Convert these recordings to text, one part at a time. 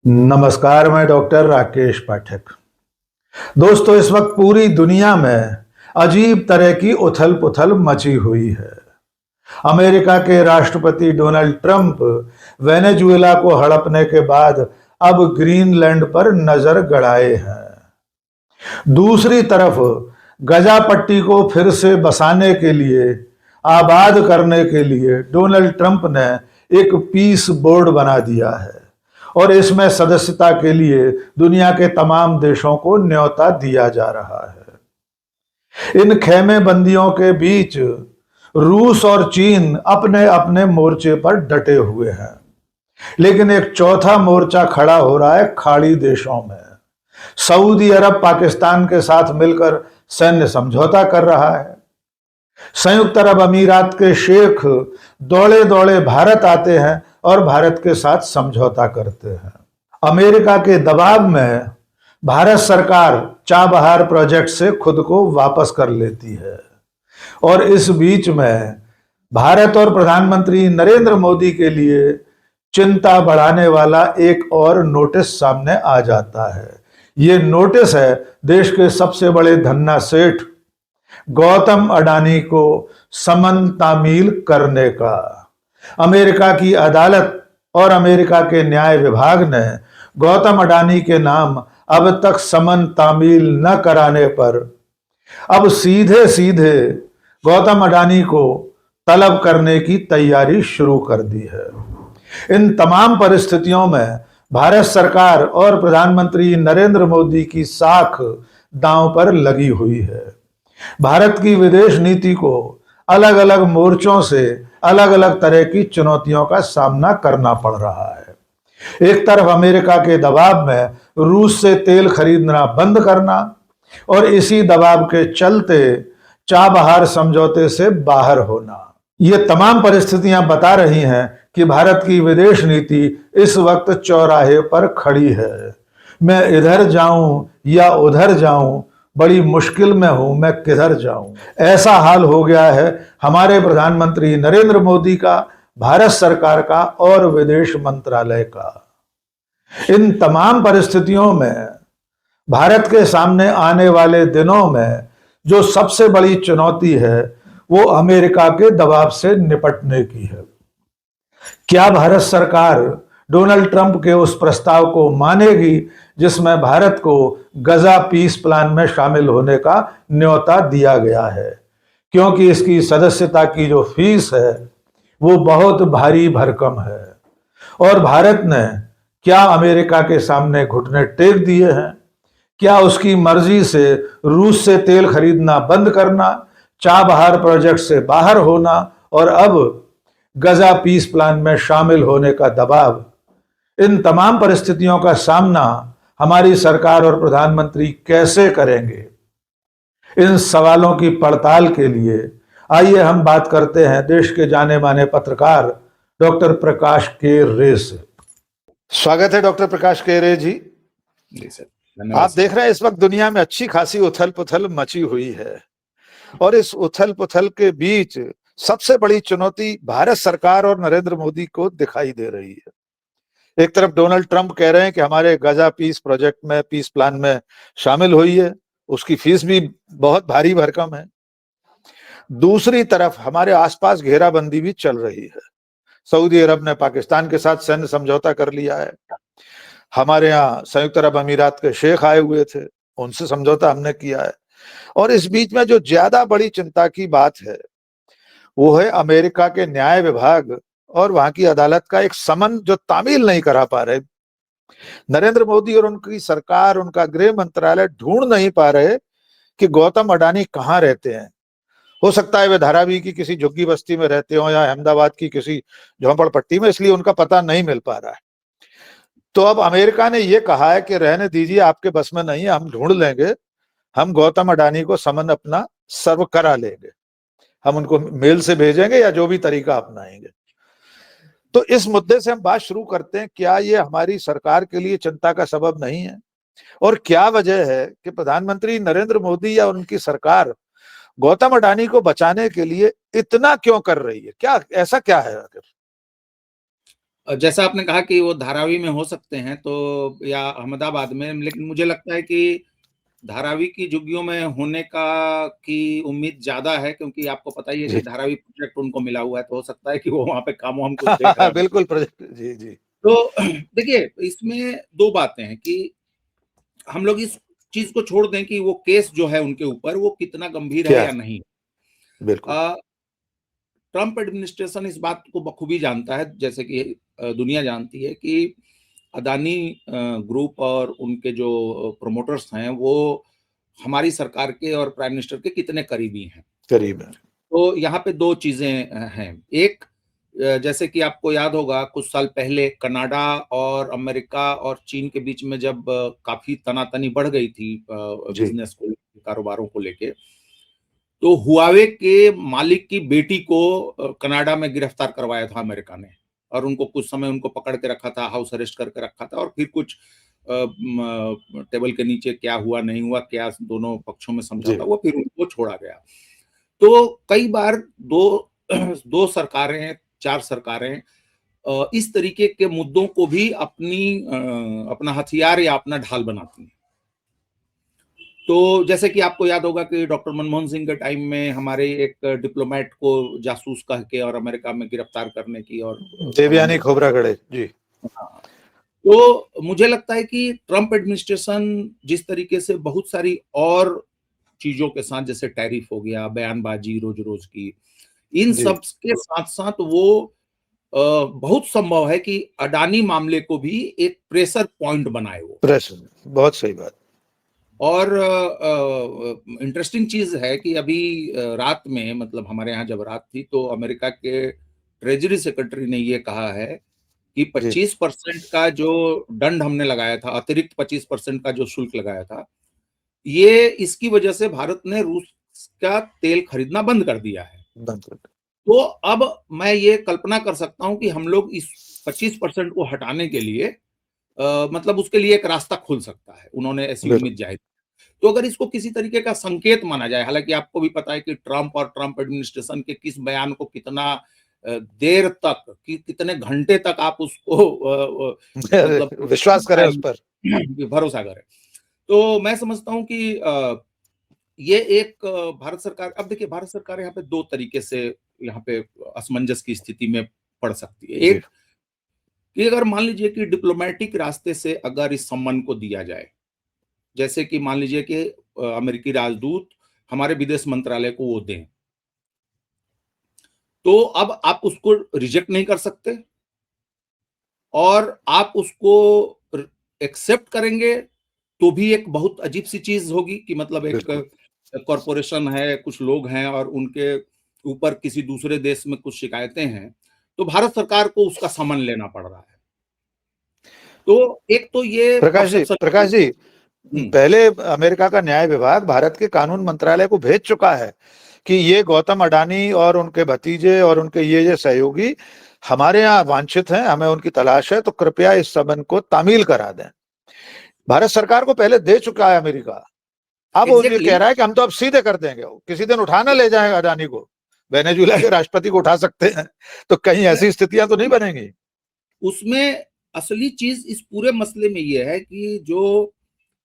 नमस्कार, मैं डॉक्टर राकेश पाठक। दोस्तों, इस वक्त पूरी दुनिया में अजीब तरह की उथल पुथल मची हुई है। अमेरिका के राष्ट्रपति डोनाल्ड ट्रंप वेनेजुएला को हड़पने के बाद अब ग्रीनलैंड पर नजर गड़ाए हैं। दूसरी तरफ गजा पट्टी को फिर से बसाने के लिए, आबाद करने के लिए डोनाल्ड ट्रंप ने एक पीस बोर्ड बना दिया है और इसमें सदस्यता के लिए दुनिया के तमाम देशों को न्योता दिया जा रहा है। इन खेमे बंदियों के बीच रूस और चीन अपने अपने मोर्चे पर डटे हुए हैं, लेकिन एक चौथा मोर्चा खड़ा हो रहा है खाड़ी देशों में। सऊदी अरब पाकिस्तान के साथ मिलकर सैन्य समझौता कर रहा है। संयुक्त अरब अमीरात के शेख दौड़े दौड़े भारत आते हैं और भारत के साथ समझौता करते हैं। अमेरिका के दबाव में भारत सरकार चाबहार प्रोजेक्ट से खुद को वापस कर लेती है और इस बीच में भारत और प्रधानमंत्री नरेंद्र मोदी के लिए चिंता बढ़ाने वाला एक और नोटिस सामने आ जाता है। ये नोटिस है देश के सबसे बड़े धन्ना सेठ गौतम अडानी को समन तामील करने का। अमेरिका की अदालत और अमेरिका के न्याय विभाग ने गौतम अडानी के नाम अब तक समन तामील न कराने पर अब सीधे सीधे गौतम अडानी को तलब करने की तैयारी शुरू कर दी है। इन तमाम परिस्थितियों में भारत सरकार और प्रधानमंत्री नरेंद्र मोदी की साख दांव पर लगी हुई है। भारत की विदेश नीति को अलग अलग मोर्चों से अलग अलग तरह की चुनौतियों का सामना करना पड़ रहा है। एक तरफ अमेरिका के दबाव में रूस से तेल खरीदना बंद करना और इसी दबाव के चलते चाबहार समझौते से बाहर होना। ये तमाम परिस्थितियां बता रही हैं कि भारत की विदेश नीति इस वक्त चौराहे पर खड़ी है। मैं इधर जाऊं या उधर जाऊं, बड़ी मुश्किल में हूं, मैं किधर जाऊं। ऐसा हाल हो गया है हमारे प्रधानमंत्री नरेंद्र मोदी का, भारत सरकार का और विदेश मंत्रालय का। इन तमाम परिस्थितियों में भारत के सामने आने वाले दिनों में जो सबसे बड़ी चुनौती है वो अमेरिका के दबाव से निपटने की है। क्या भारत सरकार डोनाल्ड ट्रंप के उस प्रस्ताव को मानेगी जिसमें भारत को गजा पीस प्लान में शामिल होने का न्योता दिया गया है, क्योंकि इसकी सदस्यता की जो फीस है वो बहुत भारी भरकम है। और भारत ने क्या अमेरिका के सामने घुटने टेक दिए हैं? क्या उसकी मर्जी से रूस से तेल खरीदना बंद करना, चाबहार प्रोजेक्ट से बाहर होना और अब गजा पीस प्लान में शामिल होने का दबाव, इन तमाम परिस्थितियों का सामना हमारी सरकार और प्रधानमंत्री कैसे करेंगे? इन सवालों की पड़ताल के लिए आइए हम बात करते हैं देश के जाने माने पत्रकार डॉक्टर प्रकाश के रे से। स्वागत है डॉक्टर प्रकाश के रे जी। जी सर, आप देख रहे हैं इस वक्त दुनिया में अच्छी खासी उथल पुथल मची हुई है और इस उथल पुथल के बीच सबसे बड़ी चुनौती भारत सरकार और नरेंद्र मोदी को दिखाई दे रही है। एक तरफ डोनाल्ड ट्रंप कह रहे हैं कि हमारे गजा पीस प्रोजेक्ट में, पीस प्लान में शामिल हुई है, उसकी फीस भी बहुत भारी भरकम है। दूसरी तरफ हमारे आसपास घेराबंदी भी चल रही है। सऊदी अरब ने पाकिस्तान के साथ सैन्य समझौता कर लिया है। हमारे यहाँ संयुक्त अरब अमीरात के शेख आए हुए थे, उनसे समझौता हमने किया है। और इस बीच में जो ज्यादा बड़ी चिंता की बात है वो है अमेरिका के न्याय विभाग और वहां की अदालत का एक समन जो तामील नहीं करा पा रहे। नरेंद्र मोदी और उनकी सरकार, उनका गृह मंत्रालय ढूंढ नहीं पा रहे कि गौतम अडानी कहाँ रहते हैं। हो सकता है वे धारावी की किसी झुग्गी बस्ती में रहते हो या अहमदाबाद की किसी झोंपड़पट्टी में, इसलिए उनका पता नहीं मिल पा रहा है। तो अब अमेरिका ने यह कहा है कि रहने दीजिए, आपके बस में नहीं है, हम ढूंढ लेंगे, हम गौतम अडानी को समन अपना सर्व करा लेंगे, हम उनको मेल से भेजेंगे या जो भी तरीका अपनाएंगे। तो इस मुद्दे से हम बात शुरू करते हैं। क्या ये हमारी सरकार के लिए चिंता का सबब नहीं है? और क्या वजह है कि प्रधानमंत्री नरेंद्र मोदी या उनकी सरकार गौतम अडानी को बचाने के लिए इतना क्यों कर रही है? क्या ऐसा क्या है आखिर? जैसा आपने कहा कि वो धारावी में हो सकते हैं तो, या अहमदाबाद में, लेकिन मुझे लगता है कि धारावी की झुग्गियों में होने का की उम्मीद ज़्यादा है, क्योंकि आपको पता ही है कि जी। धारावी प्रोजेक्ट उनको मिला हुआ है, तो हो सकता है कि वो वहाँ पे काम-वाम कुछ देख रहा हो। बिल्कुल प्रोजेक्ट, जी, जी। तो देखिए, इसमें 2 बातें हैं कि हम लोग इस चीज़ को छोड़ दें कि वो केस जो है उनके ऊपर, वो कितना गंभीर है क्या या है? नहीं। बिल्कुल। अ, ट्रम्प एडमिनिस्ट्रेशन इस बात को बखूबी जानता है, जैसे कि दुनिया जानती है कि अदानी ग्रुप और उनके जो प्रोमोटर्स हैं, वो हमारी सरकार के और प्राइम मिनिस्टर के कितने करीबी हैं। करीब है। तो यहाँ पे 2 चीज़ें हैं। एक, जैसे कि आपको याद होगा कुछ साल पहले कनाडा और अमेरिका और चीन के बीच में जब काफ़ी तना-तनी बढ़ गई थी जी। बिज़नेस को, कारोबारों को लेके, तो हुआवे के मालिक की बेटी को कनाडा में गिरफ्तार करवाया था अमेरिका ने, और उनको कुछ समय उनको पकड़ के रखा था, हाउस अरेस्ट करके रखा था, और फिर कुछ टेबल के नीचे क्या हुआ, नहीं हुआ, क्या दोनों पक्षों में जी। समझौता हुआ, फिर उनको छोड़ा गया। तो कई बार 2 2 सरकारें, 4 सरकारें इस तरीके के मुद्दों को भी अपना हथियार या अपना ढाल बनाती हैं। तो जैसे कि आपको याद होगा कि डॉक्टर मनमोहन सिंह के टाइम में हमारे एक डिप्लोमेट को जासूस कह के और अमेरिका में गिरफ्तार करने की और देवयानी तमाम खोब्रागड़े, जी। हाँ, तो मुझे लगता है कि ट्रम्प एडमिनिस्ट्रेशन जिस तरीके से बहुत सारी और चीज़ों के साथ, जैसे टैरिफ हो गया, बयानबाज़ी रोज़-रोज़ की, इन जी। सब के साथ-साथ वो बहुत संभव है कि अडानी मामले को भी एक प्रेशर पॉइंट बनाए वो। प्रेशर, बहुत सही बात। और इंटरेस्टिंग चीज़ है कि अभी रात में, मतलब हमारे यहाँ जब रात थी, तो अमेरिका के ट्रेजरी सेक्रेटरी ने ये कहा है कि जी। 25% का जो दंड हमने लगाया था, अतिरिक्त 25% का जो शुल्क लगाया था, ये इसकी वजह से भारत ने रूस का तेल खरीदना बंद कर दिया है। बंद कर दो। तो अब मैं ये कल्पना कर सकता हूँ कि हम लोग इस 25% को हटाने के लिए मतलब उसके लिए एक रास्ता खुल सकता है। उन्होंने ऐसी बिल्कुल। उम्मीद जाहिर। तो अगर इसको किसी तरीके का संकेत माना जाए, हालाँकि आपको भी पता है कि ट्रम्प और ट्रम्प एडमिनिस्ट्रेशन के किस बयान को कितना देर तक, कि कितने घंटे तक आप उसको मतलब विश्वास करें उस पर। भरोसा करें। तो मैं समझता हूँ कि ये एक भारत सरकार, अब देखिए भारत सरकार यहाँ पे 2 तरीके से यहाँ पे असमंजस की स्थिति में पड़ सकती है। जी। एक, कि अगर मान लीजिए कि डिप्लोमैटिक रास्ते से अगर इस सम्मान को दिया जाए, जैसे कि मान लीजिए कि अमेरिकी राजदूत हमारे विदेश मंत्रालय को वो दें, तो अब आप उसको रिजेक्ट नहीं कर सकते, और आप उसको एक्सेप्ट करेंगे तो भी एक बहुत अजीब सी चीज होगी कि मतलब एक बिल्कुल। कॉरपोरेशन है, कुछ लोग हैं और उनके ऊपर किसी दूसरे देश में कुछ शिकायतें हैं, तो भारत सरकार को उसका समन लेना पड़ रहा है। तो एक तो ये परसेप्शन। प्रकाश जी, हम्म। पहले अमेरिका का न्याय विभाग भारत के कानून मंत्रालय को भेज चुका है कि ये गौतम अडानी और उनके भतीजे और उनके ये सहयोगी हमारे यहाँ वांछित हैं, हमें उनकी तलाश है, तो कृपया इस संबंध को तामील करा दें। भारत सरकार को पहले दे चुका है अमेरिका। अब वो ये एग्जैक्टली। कह रहा है कि हम तो अब सीधे कर देंगे, किसी दिन उठाना ले जाएगा अडानी को, वेनेजुएला के राष्ट्रपति को उठा सकते हैं। तो कहीं ऐसी स्थितियां तो नहीं बनेंगी। उसमें असली चीज इस पूरे मसले में ये है कि जो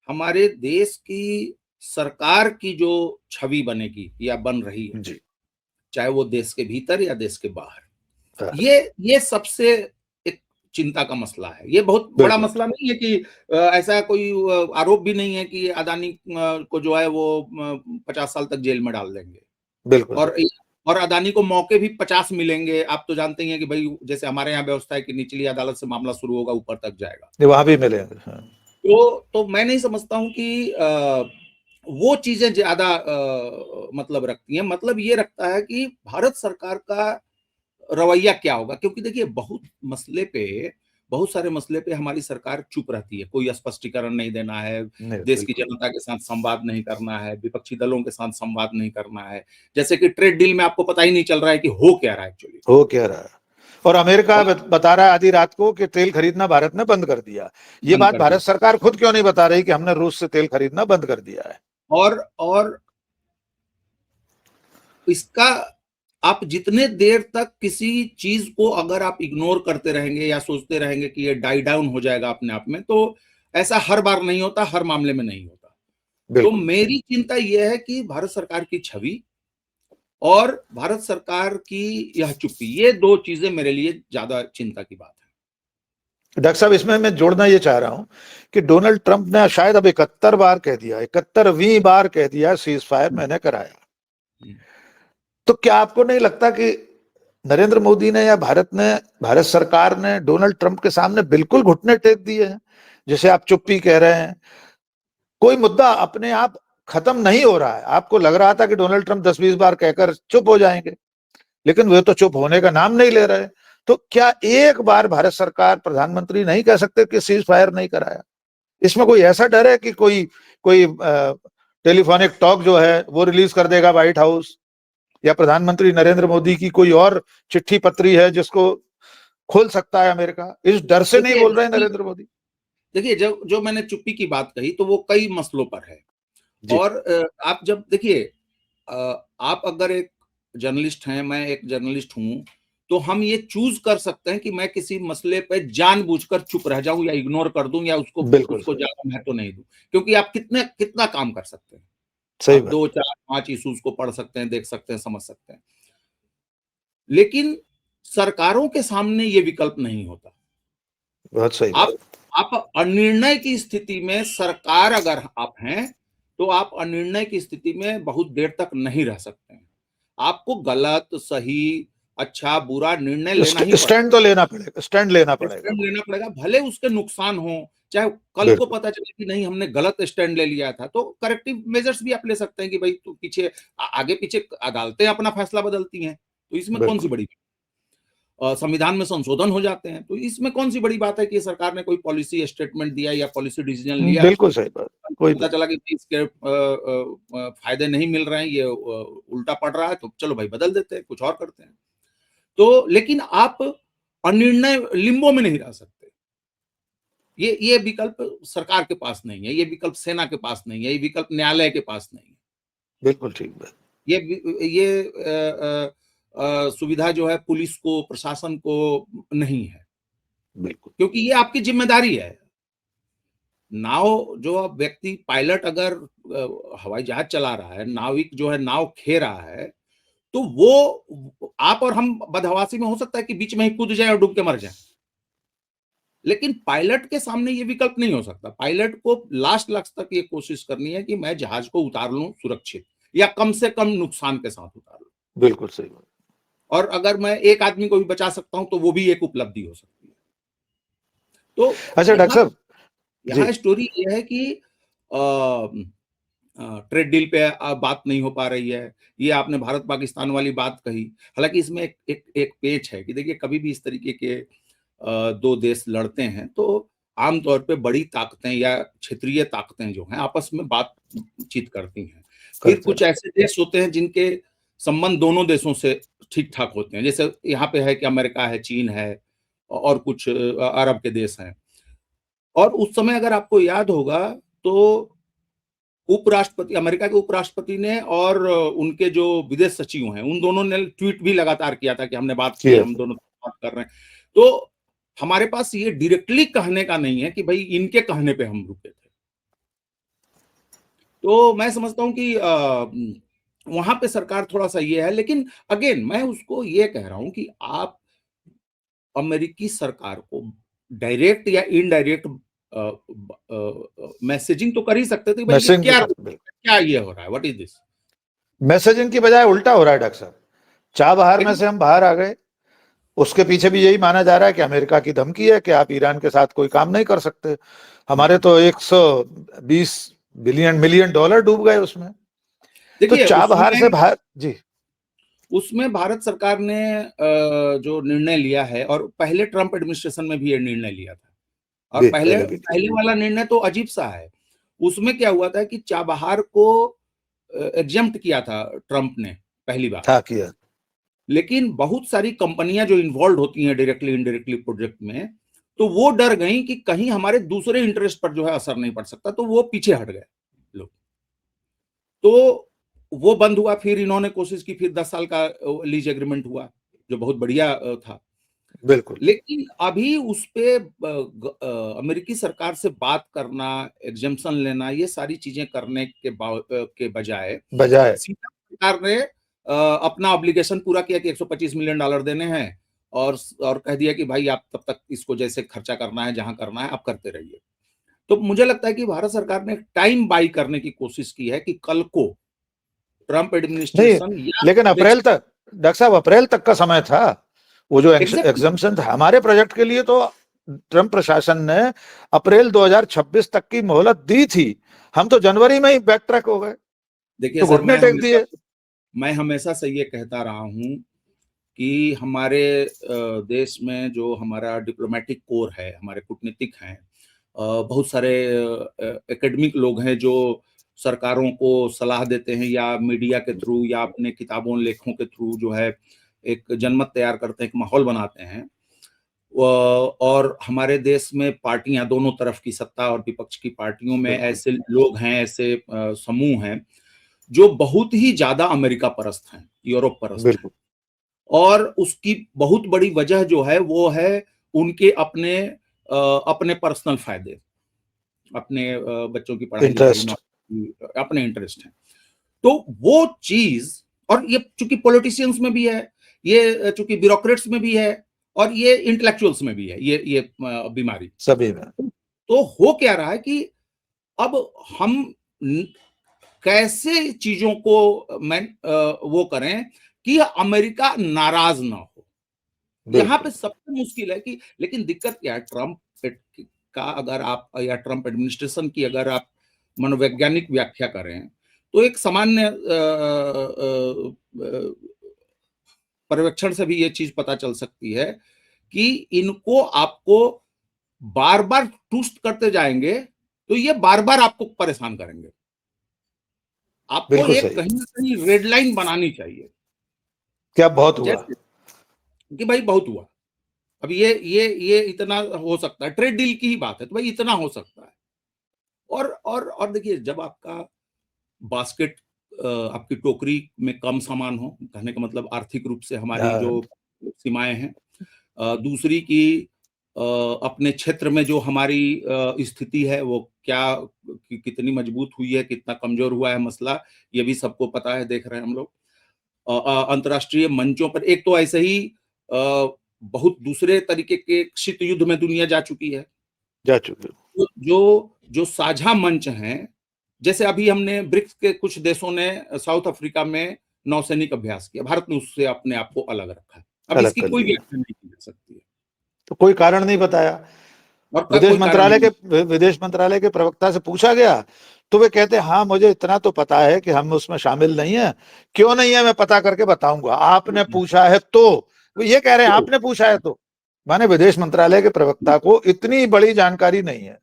हमारे देश की सरकार की जो छवि बनेगी या बन रही है, जी। चाहे वो देश के भीतर या देश के बाहर, हाँ, ये सबसे एक चिंता का मसला है। ये बहुत बड़ा बिल्कुल। मसला नहीं है कि ऐसा कोई आरोप भी नहीं है कि अदानी को जो है वो 50 साल तक जेल में डाल देंगे, बिल्कुल। और और अदानी को मौके भी 50 मिलेंगे। आप तो जानते ही हैं कि भाई जैसे हमारे यहाँ व्यवस्था है कि निचली अदालत से मामला शुरू होगा, ऊपर तक जाएगा। वहां भी मिलेंगे, हाँ। तो मैं नहीं समझता हूँ कि वो चीजें ज्यादा मतलब रखती हैं। मतलब ये रखता है कि भारत सरकार का रवैया क्या होगा, क्योंकि देखिए बहुत सारे मसले पे हमारी सरकार चुप रहती है, कोई स्पष्टीकरण नहीं देना है, नहीं, देश की बिल्कुल। जनता के साथ संवाद नहीं करना है, विपक्षी दलों के साथ संवाद नहीं करना है। जैसे कि ट्रेड डील में आपको पता ही नहीं चल रहा है कि हो क्या रहा है एक्चुअली। हो क्या रहा है। और अमेरिका और बता रहा है आधी रात को कि तेल खरीदना भारत ने बंद कर दिया। ये बंद बात कर भारत दिया। सरकार खुद क्यों नहीं बता रही कि हमने रूस से तेल खरीदना बंद कर दिया है? और इसका आप जितने देर तक किसी चीज को अगर आप इग्नोर करते रहेंगे या सोचते रहेंगे कि ये डाई डाउन हो जाएगा अपने आप में, तो ऐसा हर बार नहीं होता, हर मामले में नहीं होता। तो बिल्कुल मेरी चिंता यह है कि भारत सरकार की छवि और भारत सरकार की यह चुप्पी, ये दो चीजें मेरे लिए ज्यादा चिंता की बात है। डॉक्टर साहब, इसमें मैं जोड़ना ये चाह रहा हूं कि डोनाल्ड ट्रंप ने शायद अब 71 बार कह दिया, 71वीं बार कह दिया सीज फायर मैंने कराया। तो क्या आपको नहीं लगता कि नरेंद्र मोदी ने या भारत सरकार ने डोनाल्ड ट्रंप के सामने बिल्कुल घुटने टेक दिए हैं? जैसे आप चुप्पी कह रहे हैं, कोई मुद्दा अपने आप खत्म नहीं हो रहा है। आपको लग रहा था कि डोनाल्ड ट्रंप 10-20 बार कहकर चुप हो जाएंगे, लेकिन वे तो चुप होने का नाम नहीं ले रहे। तो क्या एक बार भारत सरकार, प्रधानमंत्री नहीं कह सकते कि सीज फायर नहीं कराया? इसमें कोई ऐसा डर है कि कोई कोई टेलीफोनिक टॉक जो है वो रिलीज कर देगा व्हाइट हाउस, या प्रधानमंत्री नरेंद्र मोदी की कोई और चिट्ठी पत्री है जिसको खोल सकता है अमेरिका? इस डर से नहीं बोल रहे हैं नरेंद्र मोदी? देखिए, जो मैंने चुप्पी की बात कही तो वो कई मसलों पर है। जी। और आप जब देखिए, आप अगर एक जर्नलिस्ट हैं, मैं एक जर्नलिस्ट हूं, तो हम ये चूज कर सकते हैं कि मैं किसी मसले पे जानबूझकर चुप रह जाऊं या इग्नोर कर दूं या उसको बिल्कुल उसको सही, ज्यादा महत्व नहीं दूं, क्योंकि आप कितना काम कर सकते हैं। सही आप बात। 2, 4, 5 इश्यूज को पढ़ सकते हैं, देख सकते हैं, समझ सकते हैं, लेकिन सरकारों के सामने ये विकल्प नहीं होता। बहुत सही आप बात। आप अनिर्णय की स्थिति में, सरकार अगर आप हैं, तो आप अनिर्णय की स्थिति में बहुत देर तक नहीं रह सकते हैं। आपको गलत, सही, अच्छा, बुरा निर्णय लेना ही पड़ेगा। स्टैंड तो लेना पड़ेगा, स्टैंड लेना पड़ेगा। स्टैंड लेना पड़ेगा, भले उसके नुकसान हो, चाहे कल को बिल्कुल पता चले कि नहीं हमने गलत स्टैंड ले लिया था, तो करेक्टिव मेजर्स भी आप ले सकते हैं कि भाई तो पीछे आगे पीछे अदालतें अपना फैसला बदलती हैं, तो इसमें कौन सी बिल्कुल। बड़ी, संविधान में संशोधन हो जाते हैं, तो इसमें कौन सी बड़ी बात है कि सरकार ने कोई पॉलिसी स्टेटमेंट दिया या पॉलिसी डिसीजन लिया, बिल्कुल सही बात। कोई पता चला कि इसके फायदे नहीं मिल रहे हैं, ये उल्टा पड़ रहा है, तो चलो भाई बदल देते हैं, कुछ और करते हैं। तो लेकिन आप अनिर्णय लिम्बो में नहीं रह सकते। ये विकल्प सरकार के पास नहीं है, ये विकल्प सेना के पास नहीं है, ये विकल्प न्यायालय के पास नहीं है। बिल्कुल ठीक बात। ये सुविधा जो है पुलिस को, प्रशासन को नहीं है, बिल्कुल क्योंकि ये आपकी जिम्मेदारी है। नाव जो व्यक्ति, पायलट अगर हवाई जहाज चला रहा है, नाविक जो है नाव खे रहा है, तो वो आप और हम बदहवासी में हो सकता है कि बीच में ही कूद जाए और डूब के मर जाए, लेकिन पायलट के सामने ये विकल्प नहीं हो सकता। पायलट को लास्ट लक्ष्य तक ये कोशिश करनी है कि मैं जहाज को उतार लूं सुरक्षित, या कम से कम नुकसान के साथ उतार लूं। बिल्कुल सही बात। और अगर मैं एक आदमी को भी बचा सकता हूं तो वो भी एक उपलब्धि हो सकती है। तो अच्छा डॉक्टर साहब। जी। यहाँ स्टोरी ये है कि ट्रेड डील पे बात नहीं हो पा रही है। ये आपने भारत पाकिस्तान वाली बात कही, हालांकि इसमें एक पेच है कि देखिए, कभी भी इस तरीके के दो देश लड़ते हैं तो आमतौर पे बड़ी ताकतें या क्षेत्रीय ताकतें जो हैं आपस में बातचीत करती हैं। फिर करते कुछ हैं। ऐसे देश होते हैं जिनके संबंध दोनों देशों से ठीक ठाक होते हैं, जैसे यहाँ पे है कि अमेरिका है, चीन है और कुछ अरब के देश हैं। और उस समय अगर आपको याद होगा तो उपराष्ट्रपति, अमेरिका के उपराष्ट्रपति ने और उनके जो विदेश सचिव हैं, उन दोनों ने ट्वीट भी लगातार किया था कि हमने बात की है, किया हम था। दोनों बात कर रहे हैं। तो हमारे पास ये डायरेक्टली कहने का नहीं है कि भाई इनके कहने पे हम रुके थे। तो मैं समझता हूं कि वहां पे सरकार थोड़ा सा ये है, लेकिन अगेन मैं उसको ये कह रहा हूं कि आप अमेरिकी सरकार को डायरेक्ट या इनडायरेक्ट मैसेजिंग तो कर ही सकते थे, भाई ये मैसेजिंग तो क्या कर, क्या ये हो रहा है, व्हाट इज दिस। मैसेजिंग की बजाय उल्टा हो रहा है डॉक्टर साहब। चाबहार में लेकिन से हम बाहर आ गए, उसके पीछे भी यही माना जा रहा है कि अमेरिका की धमकी है कि आप ईरान के साथ कोई काम नहीं कर सकते। हमारे तो 120 बिलियन मिलियन डॉलर डूब गए उसमें। तो देखिए, चाबहार से बाहर। जी। उसमें भारत सरकार ने जो निर्णय लिया है, और पहले ट्रंप एडमिनिस्ट्रेशन में भी ये निर्णय लिया था, और पहले पहले भी पहले वाला निर्णय तो अजीब सा है। उसमें क्या हुआ था कि चाबहार को एग्जेम्प्ट किया था ट्रंप ने पहली बार, था किया। लेकिन बहुत सारी कंपनियां जो इन्वॉल्व होती हैं डायरेक्टली इनडायरेक्टली प्रोजेक्ट में, तो वो डर गई कि कहीं हमारे दूसरे इंटरेस्ट पर जो है असर नहीं पड़ सकता, तो वो पीछे हट गए लोग। तो वो बंद हुआ, फिर इन्होंने कोशिश की, फिर 10 साल का लीज एग्रीमेंट हुआ जो बहुत बढ़िया था। बिल्कुल। लेकिन अभी उस पे अमेरिकी सरकार से बात करना, एग्जम्पशन लेना, ये सारी चीजें करने के बजाय बजाय सीधा सरकार ने अपना ऑब्लिगेशन पूरा किया कि $125 मिलियन देने हैं, और कह दिया कि भाई आप तब तक इसको जैसे खर्चा करना है, जहां करना है आप करते रहिए। तो मुझे लगता है कि भारत सरकार ने टाइम बाई करने की कोशिश की है कि कल को ट्रंप नहीं, एडमिनिस्ट्रेशन या लेकिन अप्रैल तक, डॉक्टर साहब अप्रैल तक का समय था वो जो एग्जैक्टली एग्जम्पशन था हमारे प्रोजेक्ट के लिए। तो ट्रंप प्रशासन ने अप्रैल 2026 तक की मोहलत दी थी, हम तो जनवरी में ही बैक ट्रैक हो गए, देखिए तो सर, घुटने टेक दिए। मैं हमेशा से ये कहता रहा हूं कि हमारे देश में जो हमारा डिप्लोमेटिक कोर है, हमारे कूटनीतिक हैं, बहुत सारे एकेडमिक लोग हैं जो सरकारों को सलाह देते हैं, या मीडिया के थ्रू या अपने किताबों लेखों के थ्रू जो है एक जनमत तैयार करते हैं, एक माहौल बनाते हैं। और हमारे देश में पार्टियां, दोनों तरफ की सत्ता और विपक्ष की पार्टियों में बिल्कुल ऐसे लोग हैं, ऐसे समूह हैं जो बहुत ही ज्यादा अमेरिका परस्त हैं, यूरोप परस्त हैं। बिल्कुल। और उसकी बहुत बड़ी वजह जो है वो है उनके अपने पर्सनल फायदे, अपने बच्चों की पढ़ाई लिखाई, इंटरेस्ट। नौकरी, अपने इंटरेस्ट हैं। तो वो चीज, और ये चूंकि पॉलिटिशियंस में भी है, ये चूंकि ब्यूरोक्रेट्स में भी है, और ये इंटेलेक्चुअल्स में भी है, ये बीमारी। सभी में। तो हो क्या रहा है कि अब हम कैसे चीजों को वो करें कि अमेरिका नाराज ना हो। यहाँ पे बिल्कुल सबसे मुश्किल है कि, लेकिन दिक्कत क्या है, ट्रंप का अगर आप, या ट्रंप एडमिनिस्ट्रेशन की अगर आप मनोवैज्ञानिक व्याख्या करें, तो एक सामान्य पर्यवेक्षण से भी ये चीज पता चल सकती है कि इनको आपको बार बार टूस्ट करते जाएंगे तो ये बार बार आपको परेशान करेंगे। आपको बिल्कुल एक सही। कहीं ना कहीं रेड लाइन बनानी चाहिए, क्या बहुत हुआ। जैसे कि भाई बहुत हुआ, अब ये इतना हो सकता है, ट्रेड डील की ही बात है तो भाई इतना हो सकता है। और देखिए, जब आपका बास्केट, आपकी टोकरी में कम सामान हो, कहने का मतलब आर्थिक रूप से हमारी हाँ, जो सीमाएं हैं, दूसरी की अपने क्षेत्र में जो हमारी स्थिति है वो क्या, कितनी मजबूत हुई है, कितना कमजोर हुआ है मसला, ये भी सबको पता है, देख रहे हैं हम लोग। अंतर्राष्ट्रीय मंचों पर एक तो ऐसे ही बहुत दूसरे तरीके के शीत युद्ध में दुनिया जा चुकी है। जा चुके। तो जो जो साझा मंच हैं, जैसे अभी हमने ब्रिक्स के कुछ देशों ने साउथ अफ्रीका में नौसैनिक अभ्यास किया, भारत ने उससे अपने आप को अलग रखा है। अब अलग इसकी कर कोई लिया, व्याख्या नहीं की जा सकती है, तो कोई कारण नहीं बताया। और विदेश कोई कारण मंत्रालय नहीं। के विदेश मंत्रालय के प्रवक्ता से पूछा गया तो वे कहते हैं हाँ मुझे इतना तो पता है कि हम उसमें शामिल नहीं है। क्यों नहीं है मैं पता करके बताऊंगा, आपने पूछा है तो। वो ये कह रहे हैं तो, आपने पूछा है तो, माने विदेश मंत्रालय के प्रवक्ता को इतनी बड़ी जानकारी नहीं है।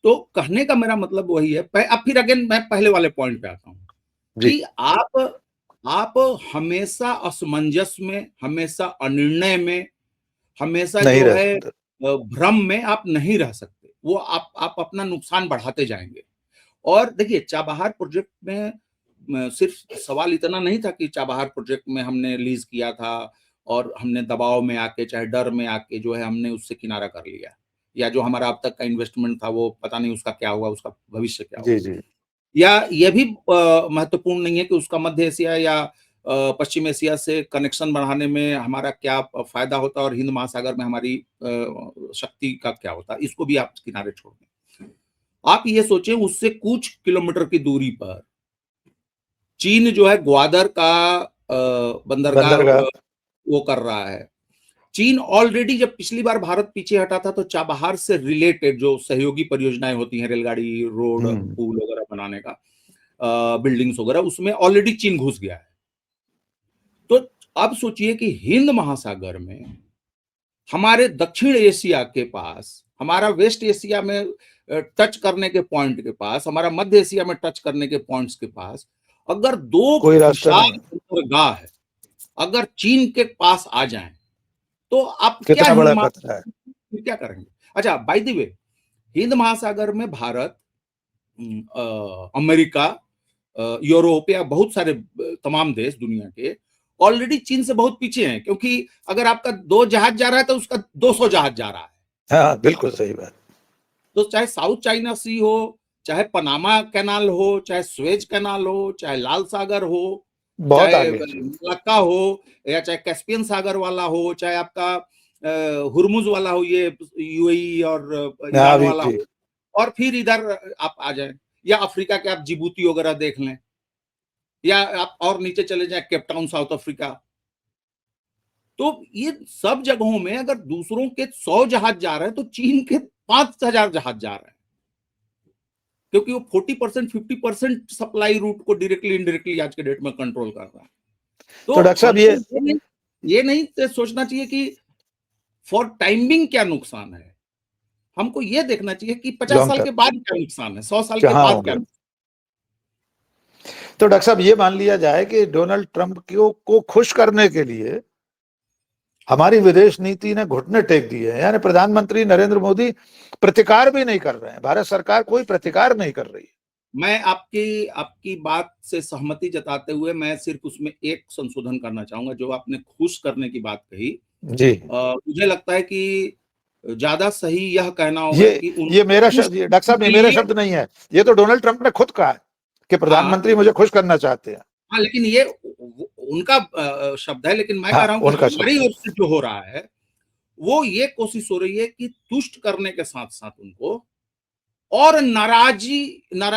तो कहने का मेरा मतलब वही है। अब फिर अगेन मैं पहले वाले पॉइंट पे आता हूँ जी। कि आप हमेशा असमंजस में, हमेशा अनिर्णय में, हमेशा नहीं जो रह है सकते। भ्रम में आप नहीं रह सकते। वो आप अपना नुकसान बढ़ाते जाएंगे। और देखिए, चाबहार प्रोजेक्ट में सिर्फ सवाल इतना नहीं था कि चाबहार प्रोजेक्ट में हमने लीज किया था और हमने दबाव में आके, चाहे डर में आके जो है हमने उससे किनारा कर लिया, या जो हमारा अब तक का इन्वेस्टमेंट था वो पता नहीं उसका क्या हुआ, उसका भविष्य क्या जी होगा। जी। या यह भी महत्वपूर्ण नहीं है कि उसका मध्य एशिया या पश्चिम एशिया से कनेक्शन बढ़ाने में हमारा क्या फायदा होता और हिंद महासागर में हमारी शक्ति का क्या होता, इसको भी आप किनारे छोड़ दें। आप ये सोचें, उससे कुछ किलोमीटर की दूरी पर चीन जो है ग्वादर का बंदरगाह बंदरगाह। वो कर रहा है। चीन ऑलरेडी, जब पिछली बार भारत पीछे हटा था तो चाबहार से रिलेटेड जो सहयोगी परियोजनाएं होती हैं, रेलगाड़ी, रोड, पुल वगैरह बनाने का, बिल्डिंग्स वगैरह, उसमें ऑलरेडी चीन घुस गया है। तो अब सोचिए कि हिंद महासागर में, हमारे दक्षिण एशिया के पास, हमारा वेस्ट एशिया में टच करने के पॉइंट के पास, हमारा मध्य एशिया में टच करने के पॉइंट्स के पास, अगर दो कोई रास्ता विशाल नहीं। बंदरगाह है, अगर चीन के पास आ जाएं तो आप क्या कितना हिंद बड़ा खतरा है। महासागर क्या करेंगे? अच्छा, बाय द वे, हिंद महासागर में भारत, अमेरिका, यूरोप या बहुत सारे तमाम देश दुनिया के ऑलरेडी चीन से बहुत पीछे हैं, क्योंकि अगर आपका 2 जहाज जा रहा है तो उसका 200 जहाज जा रहा है। हाँ, बिल्कुल सही बात। तो चाहे साउथ चाइना सी हो, चाहे पनामा कैनाल हो, चाहे स्वेज कैनाल हो, चाहे लाल सागर हो, बहुत चाहे आगे जी। मलक्का हो, या चाहे कैस्पियन सागर वाला हो, चाहे आपका हुर्मुज वाला हो, ये यूएई और ईरान भी वाला जी। हो, और फिर इधर आप आ जाए, या अफ्रीका के आप जिबूती वगैरह देख लें, या आप और नीचे चले जाए केप टाउन साउथ अफ्रीका। तो ये सब जगहों में अगर दूसरों के 100 जहाज जा रहे हैं तो चीन के 5000 जहाज जा रहे हैं, क्योंकि वो 40% 50% सप्लाई रूट को डायरेक्टली इनडायरेक्टली आज के डेट में कंट्रोल कर रहा है। तो डॉक्टर साहब हमको ये नहीं सोचना चाहिए कि फॉर टाइमिंग क्या नुकसान है, हमको ये देखना चाहिए कि 50 साल के बाद क्या नुकसान है, 100 साल के बाद क्या। तो डॉक्टर साहब ये मान लिया जाए कि डोनाल्ड ट्रंप को खुश करने के लिए हमारी विदेश नीति ने घुटने टेक दिए हैं, यानी प्रधानमंत्री नरेंद्र मोदी प्रतिकार भी नहीं कर रहे हैं, भारत सरकार कोई प्रतिकार नहीं कर रही है। मैं आपकी बात से सहमति जताते हुए मैं सिर्फ उसमें एक संशोधन करना चाहूंगा, जो आपने खुश करने की बात कही जी। मुझे लगता है कि ज्यादा सही यह कहना होगा कि ये मेरा शब्द, डॉक्टर साहब, ये मेरा शब्द नहीं है, ये तो डोनाल्ड ट्रंप ने खुद कहा है कि प्रधानमंत्री मुझे खुश करना चाहते हैं। हाँ, लेकिन ये उनका शब्द है, लेकिन मैं कह रहा हूँ कि हमारी ओर से जो हो रहा है वो ये कोशिश हो रही है कि तुष्ट करने के साथ साथ उनको और